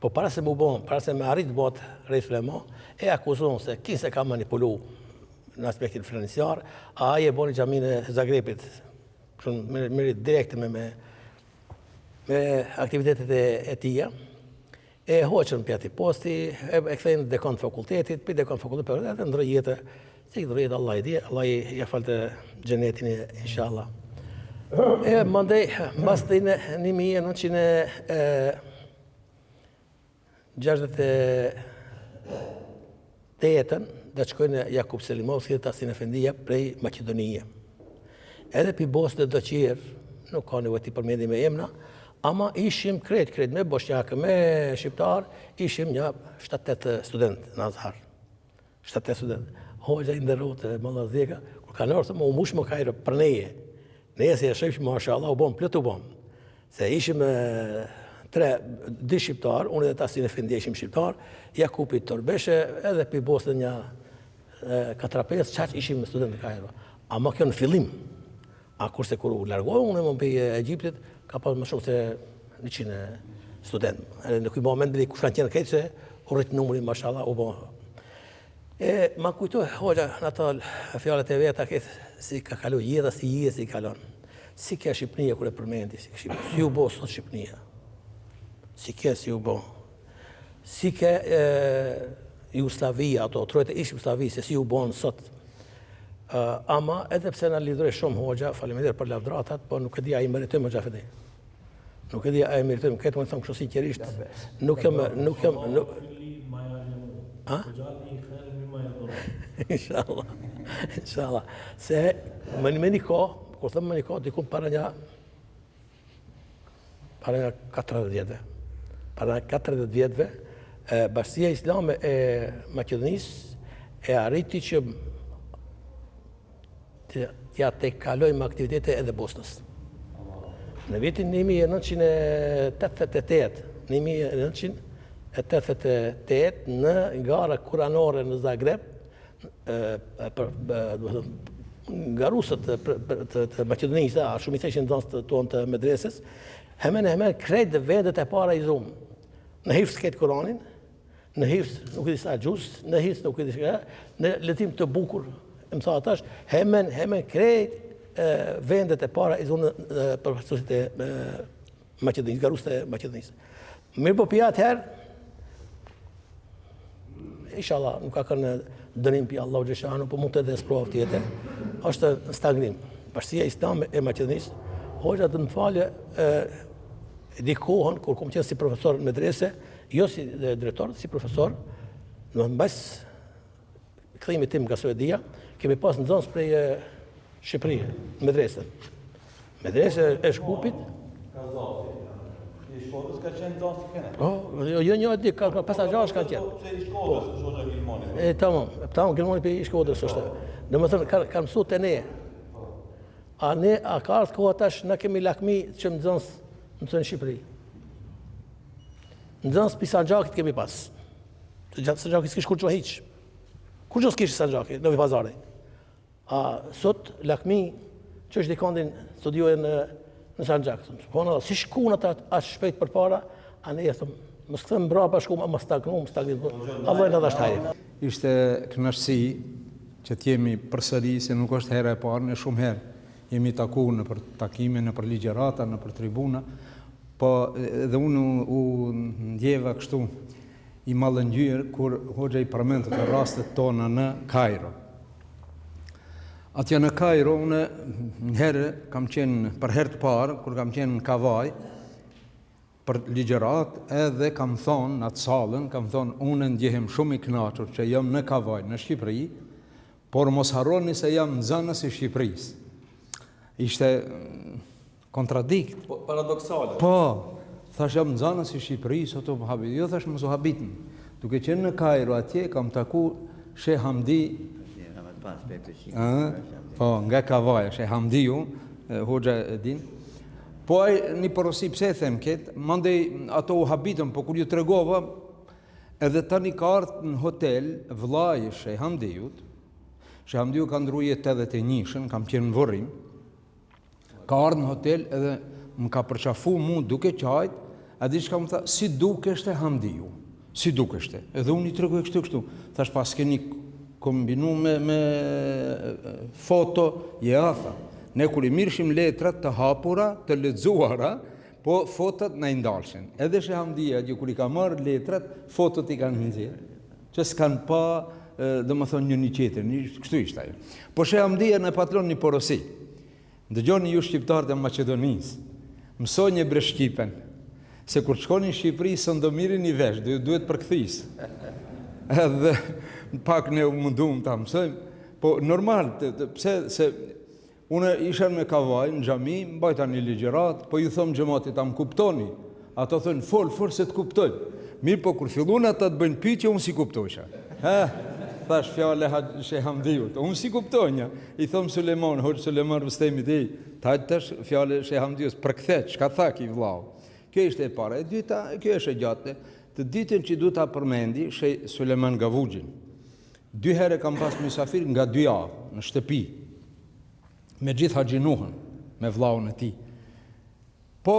po para se me arrit të botë Rej Sulema, e akuzon se kise ka manipulu në aspektin financiar, a aje e boni gjamin e Zagrebit, mërit direkte me aktivitetet e tia, e hoqën për ati posti, e këthejnë dekon të fakultetit, për dekon të fakultetit, për edhe ndrë jetë, si ndrë jetë Allah i di, Allah i jafal të gjenetin e inshallah. E mëndej, mbas të 1968, dhe që shkojnë Jakub Selimovski dhe Tasin Efendia prej Makedonije. edhe pi Bosnës do qirë, nuk ka nevojë të përmendim me emra, ama ishim krejt me bosnjakë, me shqiptar, ishim një 7-8 student në Azhar. 7-8 student. Hoxha i ndërrotë Mallazeka, kur kanë ardhur më u mush më Kairo për neje. Neje se e shefim mashallah u bëm plot u bëm. Se ishim 2 shqiptar, unë dhe Tasin Efendi ishim shqiptar, Jakupi Torbeshe, edhe pi Bosnën një 4-5 çaq ishim student në Kairo. Ama kjo në fillim. A kurse kur u largohë unë më për Egjiptit, ka pas më shumë se 100 student. Në këj moment dhe kush kanë qenë krejtë se u rritë numërin, mashallah, u bo. Ma kujtoj, hoxha, në ato fjallet e veta, si ka kalu jeta, si kalon. Si ke Shqipënia kur e përmendi, si u bo sot Shqipënia. Si u bo. Si ke Jugoslavia, ato trojët e ishë Jugoslavia, se si u bo në sot. Ama edhe pse na lidhërë shumë hoxha, faleminderit për lavdratat, po nuk e di a i meritojmë hoxha Fedi. Nuk e di a i meritojmë, këtë më të thëmë kështu sinqerisht. Nuk jam... Inshallah. Se më një ko, kur thëmë më një ko, dikun para një 40 vjetëve. Para 40 vjetëve, Bashkia Islame e Maqedonisë e arriti që t'ja te kalojmë aktivitete edhe Bosnës. Në vitin 1988, në gara kuranore në Zagreb, nga rusët të Maqedonisë, a shumë i theshin në të tonë të medreses, hemen krejt dhe vendet e para i zumë. Në hifz këtë Kuranin, në hifz nuk e di sa gjus, në hifz nuk e di shka, në letim të bukur, më tha atash, hemen krejt vendet e para i zumë për përstusit e Maqedonisë, nga rusët e Maqedonisë. Mirë po pja atëherë, inshallah, nuk ka kërë në dënim për Allahu Gjeshanu, po mund të edhe sprovë tjetër. Është në stagnim. Bashkia Islame e Maqedonisë, hoxha të më falje, di kohën, kur kom qenë si profesor në medrese, jo si drejtor, si profesor, në mbes këthimi tim nga Suedia, kemi pas në zonës prej Shqipërie, në medrese. Medrese e Shkupit. Ka zati. I shkodës ka qenë zonës të kene? Jo një di, ka pasazhash ka qenë. Se i shkodës është zonë Gilmoni? Tamam, Gilmoni për i shkodës është. Në më thënë, ka mësu të ne. A ka ardhë kohë atash, në kemi lakmi që më zonës në Shqipëri. Në zonës për Sanxhakit kemi pas. Sanxhakit s'kish kur që hiq. Kur që s'kish Sanxhakit, në Vipazari. A sot lakmi që është dikondin studiojë në Sanxhak. Si shkun ata as shpejt për para, a ne e thëmë, më s'këthëm brapa shku, më stagnim. Allah në dhe shtajë. Ishte kënaqësi që t'jemi përsëri, se nuk është hera e parë, në shumë herë jemi taku në për takime, në për ligjerata, në për tribuna, po edhe unë u ndjeva kështu i mallëngjyrë kur hoxha i përmend të rastet tona në Kairo. Atje në Kairo, unë një herë kam qenë për herë të parë, kur kam qenë në Kavaj, për ligjerat, edhe kam thonë në atë salën, kam thonë unë ndjehem shumë i kënaqur që jam në Kavaj, në Shqipëri, por mos harroni se jam nxënës i Shqipërisë. Ishte kontradikt. Paradoksale. Po, thash jam nxënës i Shqipërisë, ato habit. Jo, thash mos u habitën. Duke qenë në Kairo atje, kam taku Sheh Hamdi, po, nga Kavaja, Sheh Hamdiu, hoxha e din. Po një porosi pse e them këtë, mandej ato u habitën, po kur ju tregova, edhe tani ka ardhur në hotel vllai i Sheh Hamdiut. Sheh Hamdiu ka ndruar 81-shën, kam qenë në Vorrim. Ka ardhur në hotel edhe më ka përqafu mu duke qajt, a di çka më tha, si dukeshte Hamdiu, si dukeshte. Edhe unë i tregoj kështu. Thash pas keni kombinu me foto, tha. Ne kur i mirëshim letrat të hapura, të lexuara, po fotot na i ndalshin. Edhe Sheh Hamdia, kur i ka marrë letrat, fotot i kanë nxjerrë. Që s'kan pa, domethënë një tjetër, kështu ishte ajo. Po Sheh Hamdia në patron një porosi. Dëgjoni ju shqiptarët e Maqedonisë, mësoni një breshqipen, se kur shkoni në Shqipëri së ndomirin një vesh, duhet përkthis. Edhe pak ne u mundum ta mësojmë, po normal, pse se Unë isha me kavaj në xhami, mbajta një ligjërat, po ju thom xhamatit ta më kuptoni. Ato thënë fol se të kuptojnë. Mirë, po kur fillun ata të bëjnë pyetje, unë si kuptoja. Thash fjale Sheh Hamdiut. Unë si kuptonja. I thom Suleman, Hoxh Suleman Rustemi dhe tash fjale Sheh Hamdiut përkthet, çka tha ki vllau. Kjo ishte e para. E dyta, kjo është e gjatë. Të ditën që du ta përmendi Sheh Suleman Gavuxhin. 2 herë kam pas mysafir nga 2 javë në shtëpi. Me gjithë haxhinuhën, me vllaun e tij. Po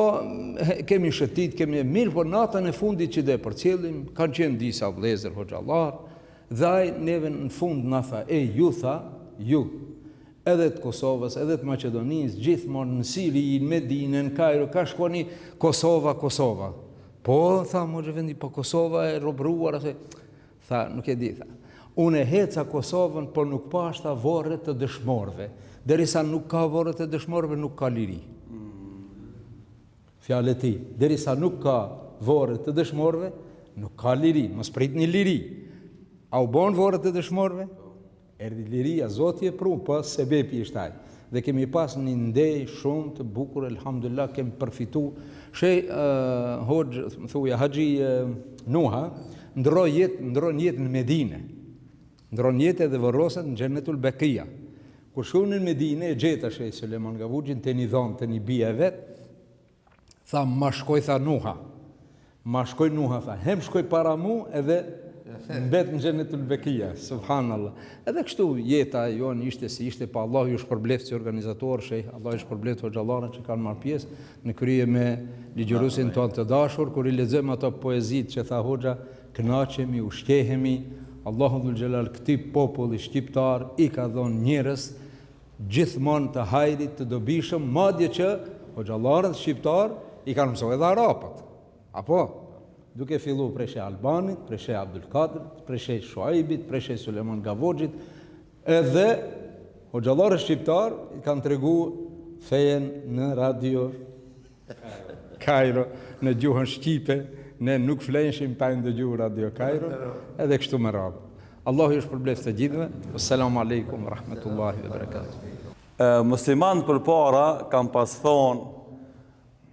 kemi shëtit, kemi mirë, po natën e fundit që dhe përcjellim, kanë qenë disa vëllezër hoxhallar, dhe ai neve në fund na tha, ju tha, ju, edhe të Kosovës, edhe të Maqedonisë, gjithmonë në Siri, në Medinë, në Kairo, ka shkoni Kosova. Po, tha, moxhe vendi, po Kosova e robruar, tha, nuk e di, tha. Unë e heca Kosovën, por nuk pashta vorret të dëshmorëve. Derisa nuk ka vorret të dëshmorëve, nuk ka liri. Fjalë e tij, derisa nuk ka vorret të dëshmorëve, nuk ka liri, mos pritni liri. A u bon vorret të dëshmorëve? Erdhi liria, Zoti e pru, po sebepi ishte ai. Dhe kemi pas një ndej shumë të bukur, elhamdulillah, kemi përfitu. Sheh Hoxh, thuja Haxhi Nuha, ndron jetë në Medinë. Ndron jetë edhe varroset në Xhennetul Bekia. Kur shkon në Medinë, e gjeta Sheh Suleman Gavuxhin te një dhomë, te një bie e vet. Tha, ma shkoj, tha Nuha. Ma shkoj Nuha, tha, hem shkoj para mu edhe mbet në Xhennetul Bekia, subhanallah. Edhe kështu jeta jonë ishte si ishte, pa Allah ju shpërbleft si organizator, Sheh, Allah ju shpërbleft hoxhallarët që kanë marrë pjesë në krye me ligjëruesin tonë të dashur, kur i lexojmë ato poezit që tha Hoxha, kënaqemi, ushqehemi, Allahu dhul xhelal këtij populli shqiptar i ka dhënë njerëz gjithmonë të hajrit, të dobishëm, madje që hoxhallarët shqiptar i kanë mësuar edhe arapët. Apo duke fillu prej Sheh Albanit, prej Sheh Abdul Kadrit, prej Sheh Shuaibit, prej Sheh Suleman Gavuxhit, edhe hoxhallarët shqiptar i kanë treguar fejen në radio Kairo, në gjuhën shqipe, ne nuk flenshim pa ndëgjuar radio Kairo, edhe kështu me radhë. Allahu ju shpërbleft të gjithëve. Assalamu alaikum wa rahmatullahi wa barakatuh. Muslimanët përpara kanë pas thonë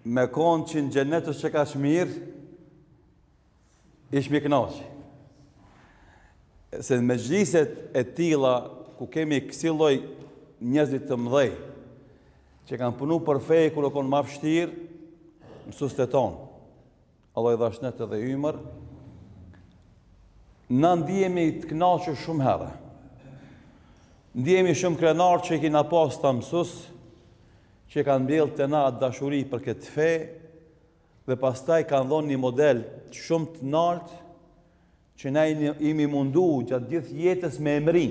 me konë që në xhenetës që ka shmirë, ishmi kënaqi. Se në mezhliset e tilla ku kemi kësi lloj njerëzit të mëdhej, që kanë punu për fejë kur o konë ma vështirë, mësuesit e tonë, Allah i dhashnet edhe ymër, na ndihemi të kënaqur shumë herë. Ndihemi shumë krenar që i kina pas ta mësues, që kanë mbjellë të na dashuri për këtë fe, dhe pastaj kanë dhënë një model shumë të lartë që na imi mundu gjatë gjithë jetës me emri.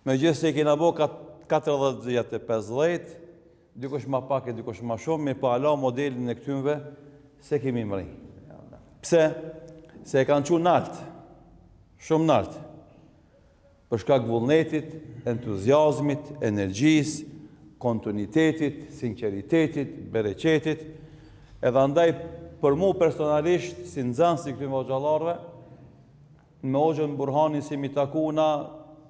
Megjithëse i kena bo 40 vjet e 50, dikush ma pak e dikush ma shumë, me pa ala modelin e këtynve se kemi emri. Pse? Se e kanë qenë nalt, shumë nalt. Për shkak vullnetit, entuziazmit, energjisë, kontinuitetit, sinqeritetit, bereqetit, edhe andaj për mu personalisht, si nxënës i këtyre hoxhallarëve, me Hoxhën Burhani si mi takuna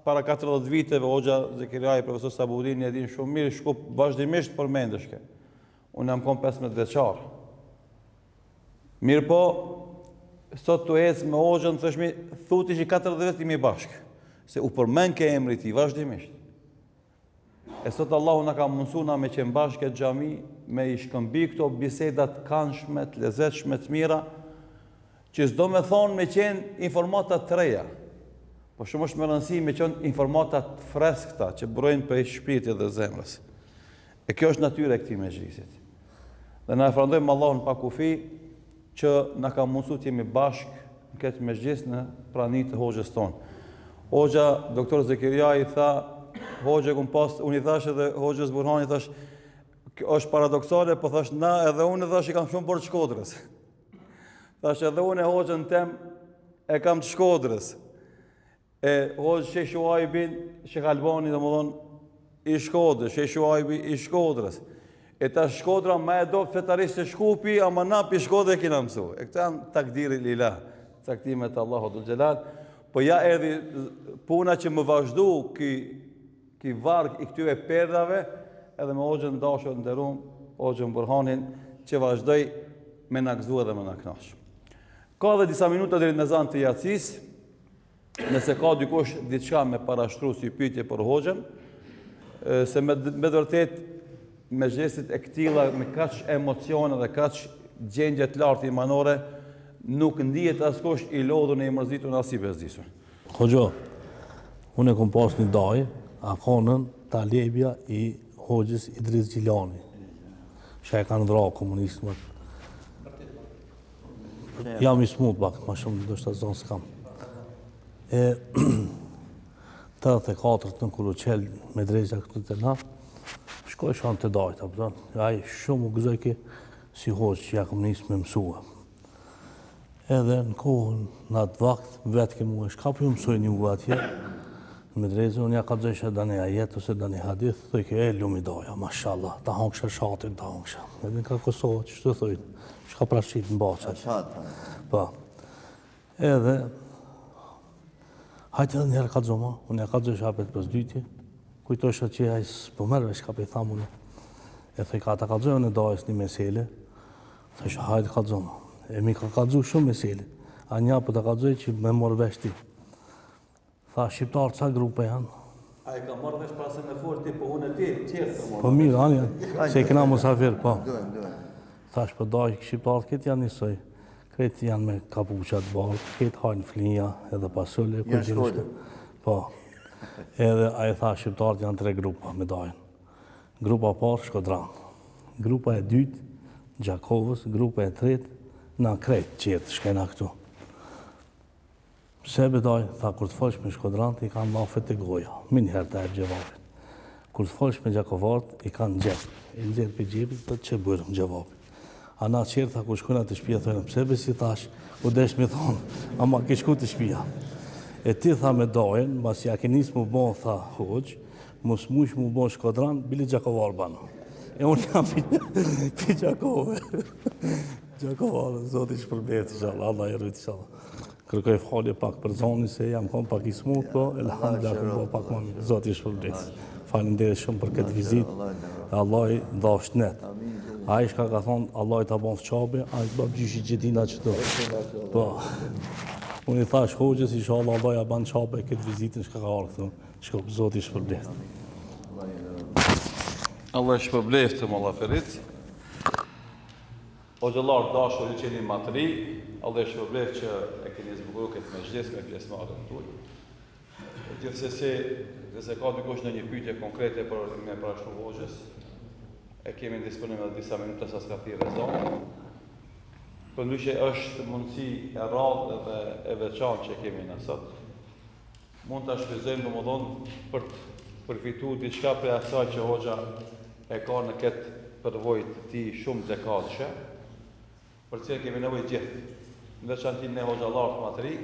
para 40 viteve, Hoxha Zekeriaj, profesor Saburini, e din shumë mirë, shkup vazhdimisht përmendeshke. Unë jam kom 15 vjeçar. Mirë po, sot të ecë me Hoxhën, thëshmi, thuti që 40 vjet imi bashkë, se u përmend ke emri ti vazhdimisht. E sot Allahu na ka mundsuna me qenë bashkë e xhami, me i shkëmbi këto bisedat këndshme, të lezetshme, të mira, që s'do me thonë me qenë informatat të reja, po shumë është me rëndësi me qenë informatat freskëta, që brojnë për shpirtit dhe zemrës. E kjo është natyra e këtij mezhlisit. Dhe na falënderojmë Allahun pa kufi, që na ka mundsuar të jemi bashkë në këtë mezhlis në praninë të Hoxhës tonë. Hoxha, doktor Zekeriaj, tha, Hoxha kum pas, unë i thash edhe Hoxhës Burhani, thash, është paradoksale, po thash, na edhe unë thash i kam shumë për të Shkodrës. Thash, edhe unë e Hoxhën tem e kam të Shkodrës. E Hoxhë Sheh Shuaibin, Sheh Albani, domethënë, i Shkodrës, Sheh Shuaibi i Shkodrës. E ta Shkodra ma e do fetarisht e Shkupi, ama na pi Shkodrë e kina mësu. E këta janë takdiri lillah, caktimet Allahu dhul xhelal. Po ja erdhi puna që më vazhdu ky ki varg i këtyre perdave, edhe me Hoxhën dashur nderuam, Hoxhën Burhanin, që vazhdoi me na gëzu edhe me na kënaq. Ka edhe disa minuta deri në ezan të Yacis, nëse ka dikush diçka me parashtru si pyetje për Hoxhën, se me vërtet me gjestit e këtilla, me kaq emocione dhe kaq gjendje të lartë imanore, nuk ndihet askush i lodhur në i mërzitur në as i bezdisur. Hoxha, unë e kom pas një daj, akonën talebja i Hoxhës Idris Gjilani, që e kanë vra komunistët. Jam i smut pak, ma shumë do shta zonë s'kam. 84 në kërë qelë me drejtja këtë të na, shkoj shanë të dajta, aj shumë u gëzoj ki si Hoxhë që ja komunistë me mësua. Edhe në kohën në atë vakt, vetë ke mu e shkapu ju mësoj një u atje, me drejtja, unë ja ka dzojshë da një ajet ose da një hadith, thoi ke lumi daja, mashallah, ta hongsha shatin, ta hongsha. Edhe në ka Kosovë, që shtë thoi, shka prashqit në baqat. Pa. Edhe, hajtë edhe njerë ka dzoma, unë ja ka dzojshë apet për zdyti, kujtosha që ja së pëmërve shka pe i thamë unë. E thoi ka ta ka dzojë në dajës një mesele, thoi shë hajtë ka dzoma. E mi ka dzojë shumë mesele, a nja për ta ka dzojë që me morë veshti. Tha, shqiptarë ca grupe janë. A i ka marrë vesh prasën e forti, po unë e ti, tjerë të morë. Po mirë, anë janë, se i këna musafir, po. Thash, për daj, shqiptarët këtë janë njësoj. Këtë janë me kapuqat balë, këtë hajnë flinja, edhe pasulle. Janë Shkodër. Po. Edhe a i tha, shqiptarët janë 3 grupa me dajnë. Grupa parë, Shkodranë. Grupa e dytë, Gjakovës. Grupa e tretë, na Kretë, qetë, shkena këtu. Pse bedaj, tha, kur të folsh me Shkodrant, i kanë lafet e goja, min herë të ebë gjevapit. Kur të folsh me Gjakovart, i kanë gjepë, i nëzirë për gjepit, për që bërëm gjevapit. A na qërë, tha, kur shkuna të shpia, thojnë, pse besi tash, u desh me thonë, ama ke shku të shpia. E ti, tha, me dajën, mas ja ke nisë mu bon, tha, Hoxhë, mos mush mu bon Shkodrant, bili Gjakovar banë. E unë jam për Gjakove. Gjakovarë, Zotë i shpërbet, inshallah, Allah i rrit, inshallah. Kërkoj falje pak për zoni, se jam kom pak i smut, po, elhamdulillah, kom po pak më mirë. Zotë i shpërblet. Faleminderit shumë për këtë vizitë. Allah i dhasht net. A i shka ka thonë, Allah i ta bon fqabe, a i bab gjyshi gjithina qëto. Po, unë i thash Hoxhës, inshallah, Allah ja ban qabe këtë vizitën shka ka arë këtu. Shkop, Zotë i shpërblet. Allah i shpërblet të Mallaferit. O gjëllar dashur i qeni matëri, Allah i shpërblet që e keni zbukuru këtë me gjdes me pjesmarën tuaj. Gjithsesi, nëse ka dikush në një pyetje konkrete për me parashtu Hoxhës, e kemi disponim edhe disa minuta sa s'ka thirrë zonë. Përndryshe është mundësi e radhë dhe e veçantë që kemi në sot. Mund ta shfrytëzojmë domodin për të përfituar diçka prej asaj që Hoxha e ka në këtë përvojë të tij shumë dekadëshe, për cilën kemi nevojë gjithë. Në veçanti ne hoxhallar të matëri,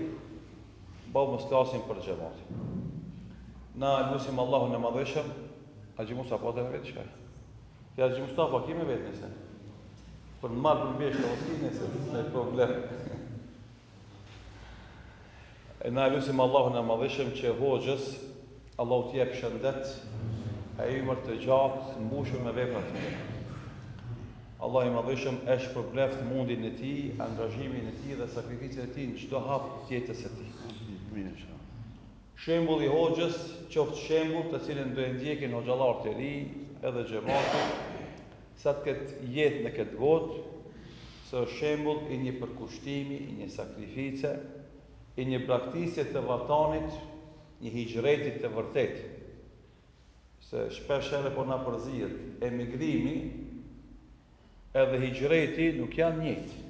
bëu mos flasim për xhamatin. Na lutim Allahun e Madhëshëm, Haxhi Mustafa të vetë çka. Ti Haxhi Mustafa kime vetë nëse. Për të marrë për vesh të nëse në problem. E na lutim Allahun e Madhëshëm që Hoxhës Allahu t'i jep shëndet, ai emër të gjatë, mbushur me vepra të mira. Allah i Madhëshëm e shpërbleft mundin e tij, angazhimin e tij dhe sakrificën e tij në çdo hap të jetës së tij. Shembulli i Hoxhës qoftë shembull të cilin do e ndjekin hoxhallar të ri edhe xhamati, sa të ketë jetë në këtë botë, se është shembull i një përkushtimi, i një sakrifice, i një braktisje të vatanit, një hijreti të vërtet. Se shpesh herë po na përzihet emigrimi edhe hijreti nuk janë njëjtë.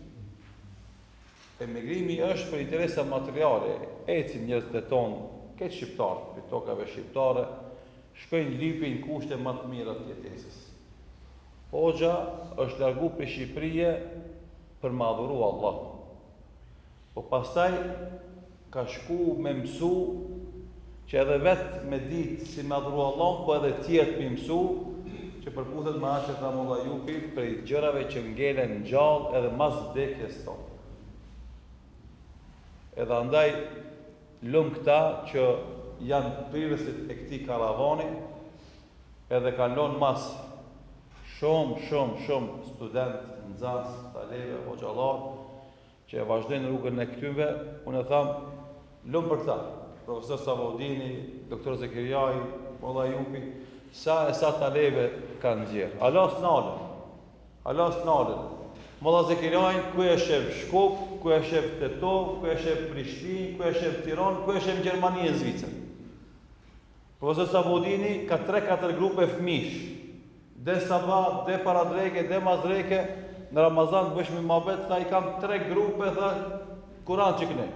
Emigrimi është për interesa materiale, ecin njerëzit e tonë, këtë shqiptarë, për tokave shqiptare, shkojnë lypin kushte më të mira të jetesës. Hoxha është largu për Shqipërije për më adhuru Allah. Po pastaj ka shku me mësu që edhe vetë me ditë si më adhuru Allah, po edhe tjetë me mësu që përputhet me atë që tha Molla Jupi prej gjërave që ngelen gjallë edhe mas vdekjes tonë. Edhe andaj lëmë këta që janë prirësit e këtij karavani, edhe kalon mas shumë student, nxas, talebe, hoxhallar, që e vazhdojnë rrugën e këtyve, unë e tham, lumë për këta, profesor Savodini, doktor Zekeriaj, Molla Jupi, sa talebe kanë nxjerrë. Alas nalën. Molla Zekeriaj, ku e shef Shkup, ku e shef Tetov, ku e shef Prishtinë, ku e shef Tiranë, ku e shef Gjermani e Zvicër. Profesor Savodini ka 3-4 grupe fëmish, dhe sabah, dhe paradreke, dhe mazreke, në Ramazan bësh me mabet, tha I kam 3 grupe, tha, Kur'an që kënej.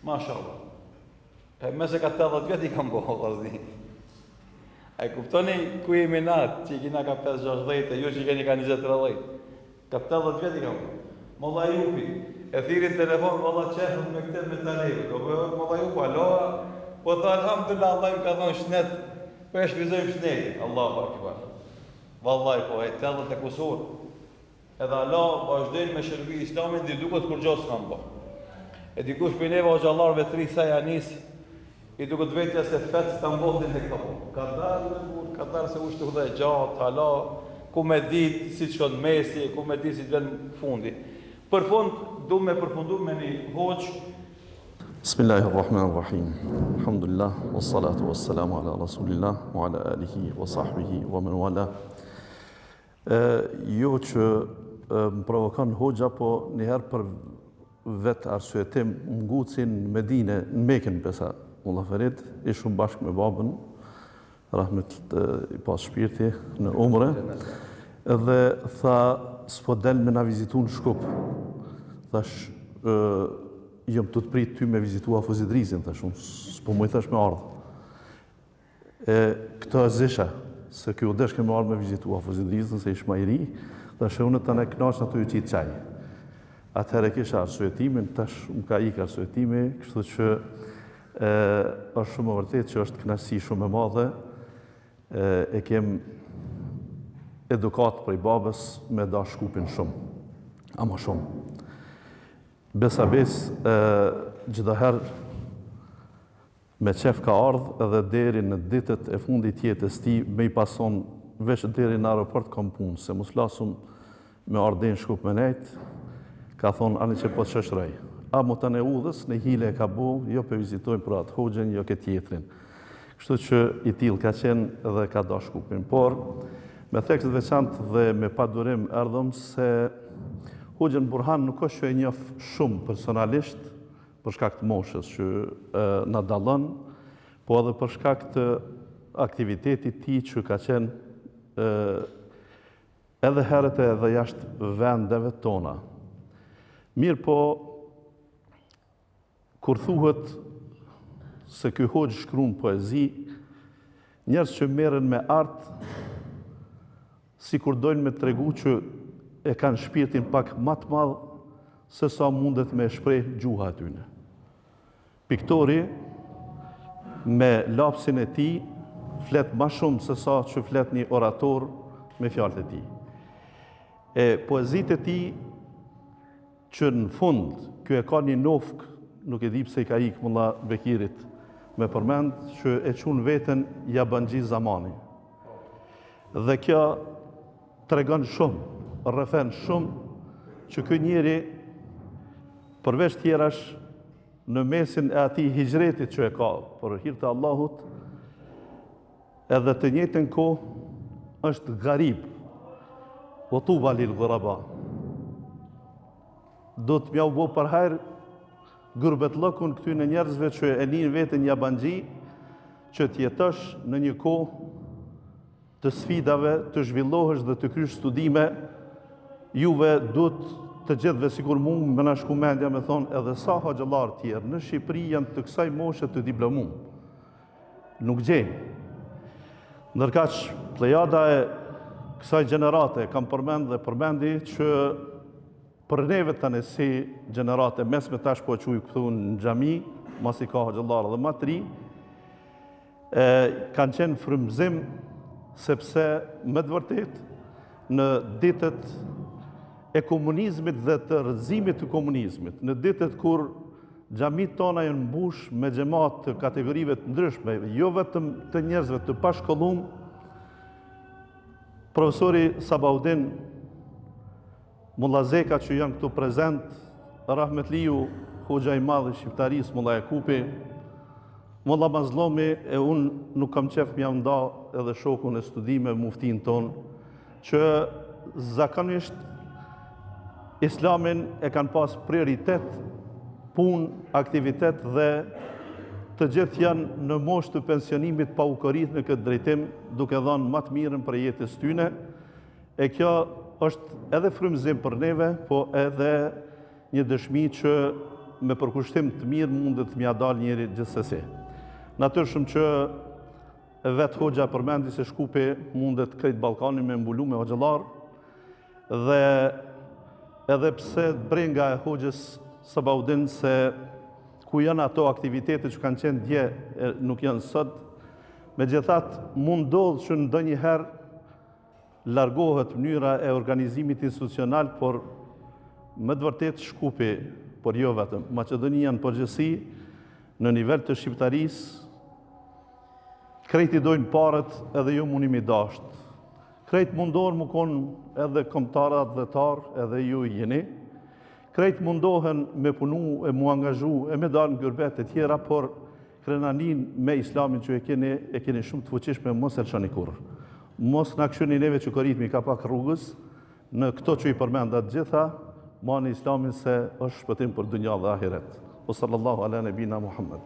Mashallah. Mese ka 80 vjet I kam bëhë, vazdi. E kuptoni ku jemi natë, që I kina ka 5-6 ju që I keni ka 20-30. Ka 80 vjet I kam bëhë. Molla Jupi, e thirin telefon, valla qefën me këtë me talebe. Molla Jupi, alo, po tha, alhamdulillah, Allah im ka thonë shnet, po e shvizojmë shneti. Allahu akbar. Vallaj, po, e tellët e kusur. Edhe Allah vazhdojnë me shërbi Islamin, di duket kur gjosë kanë bo. E dikush për neve o gjallarve 3 sa janis, I duket vetja se fetë të mbotin e këta po. Ka darë se ushtë të hudhe gjatë, hala, ku me ditë si që në mesi, ku me ditë si të venë fundi. Për fund, du me përfundu me një hoqë. Bismillahirrahmanirrahim. Alhamdulillah, wassalatu wassalamu ala rasulillah, wa ala alihi, wa sahbihi, wa man wala. Jo që më provokon hoxha, po njëherë për vetë arsyetim më ngucin në Medine, në Mekën pesa, Mullah Ferit, ishëm bashkë me babën, rahmet I pas shpirti, në umre, edhe tha, s'po del me na vizitu në Shkup. Thash, jëm të prit ty me vizitu Afuzidrizin, thash, s'po mu I thash me ardhë. Këto e zisha, se kjo desh kemi ardhë me vizitu Afuzidrizin, se ishma I ri, thash, unë të ne knaqë në të ju qitë qaj. Atëherë kisha arsuetimin, tash më ka ikë arsuetimi, kështu që është shumë vërtet që është kënaqësi shumë e madhe, e kem edukat për I babës me da Shkupin shumë, ama shumë. Besa gjithaherë me qef ka ardhë edhe deri në ditët e fundit jetës ti me I pason veç deri në aeroport kom punë, se mos lasum me ardhin Shkup me nejtë, ka thonë ani që po të shëshrej. A mu të në udhës, në hile e ka bu, jo për vizitojnë për atë hoxhen, jo këtë jetrin. Kështu që I tilë ka qenë edhe ka da Shkupin. Por, me tekst veçantë dhe me padurim erdhëm se hoxhen Burhan nuk është që e njof shumë personalisht, për shkak të moshës që na dallon, po edhe për shkak të aktivitetit ti që ka qenë edhe herët edhe jashtë vendeve tona. Mirë po, kur thuhet se ky hoxh shkruan poezi, njerëz që merren me art, sikur dojnë me tregu që e kanë shpirtin pak më të madh se sa mundet me shpreh gjuha e tyre. Piktori me lapsin e tij flet më shumë se sa që flet një orator me fjalët e tij. Poezitë e tij që në fund, kjo e ka një nofk, nuk e di pse I ka ikë Mulla Bekirit me përmend, që e qunë veten Jabanxhi Zamani. Dhe kjo tregon shumë, rrefen shumë, që ky njeri, përveç tjerash, në mesin e atij hijretit që e ka për hir të Allahut, edhe të njëjtën kohë është garib, wa tuba lil ghuraba. Do të mjau bo për herë gurbet lëkun këtyne njerëzve që e linë vetën Jabanxhi, që t'jetosh në një kohë të sfidave, të zhvillohesh dhe të krysh studime, juve duhet të gjithve sikur mund me na shku mendja me thonë edhe sa hoxhallar tjerë në Shqipëri janë të kësaj moshe të diplomum. Nuk gjejnë. Ndërkaq plejada e kësaj gjenerate kam përmend dhe përmendi që për neve tani si gjenerate mesme tash po quj këtu në xhami, masi ka hoxhallar dhe më të ri, kanë qenë frymëzim sepse me të vërtet në ditët e komunizmit dhe të rrëzimit të komunizmit, në ditët kur xhamit tona janë mbush me xhamat të kategorive të ndryshme, jo vetëm të njerëzve të pashkollum, profesori Sabaudin, Mulla Zeka që janë këtu prezent, Rahmetliu, Hoxha i madh i shqiptarisë, Mulla Jakupi, Mulla Mazlomi, e unë nuk kam qef m'jam nda edhe shokun e studime, muftin ton, që zakonisht Islamin e kanë pas prioritet, punë, aktivitet dhe të gjithë janë në moshë të pensionimit pa u korrit në këtë drejtim, duke dhënë më të mirën për jetës tyne. E kjo është edhe frymëzim për neve, po edhe një dëshmi që me përkushtim të mirë mundet m'ja dal njëri gjithsesi. Natyrshëm që vetë Hoxha përmendi se Shkupi mundet krejt Ballkanin me mbulu me hoxhallar, dhe edhe pse brenga e Hoxhës Sabaudin se ku janë ato aktivitetet që kanë qenë dje nuk janë sot, megjithatë mund ndodh që ndonjëherë largohet mënyra e organizimit institucional, por me të vërtet Shkupi, por jo vetëm, Maqedonia në përgjithësi, në nivel të shqiptarisë, krejt i dojnë parët edhe ju munimi dasht. Krejt mundohen më konë edhe kombëtarë atletarë, edhe ju jeni. Krejt mundohen me punu e mu angazhu e me dalë në gërbet e tjera, por krenanin me islamin që e keni shumë të fuqishme, mos e lëshani kurrë. Mos në këshyni neve që këritmi ka pak rrugës, në këto që i përmendat gjitha, ma në islamin se është shpëtim për dunja dhe ahiret. O sallallahu ala nebina Muhammed.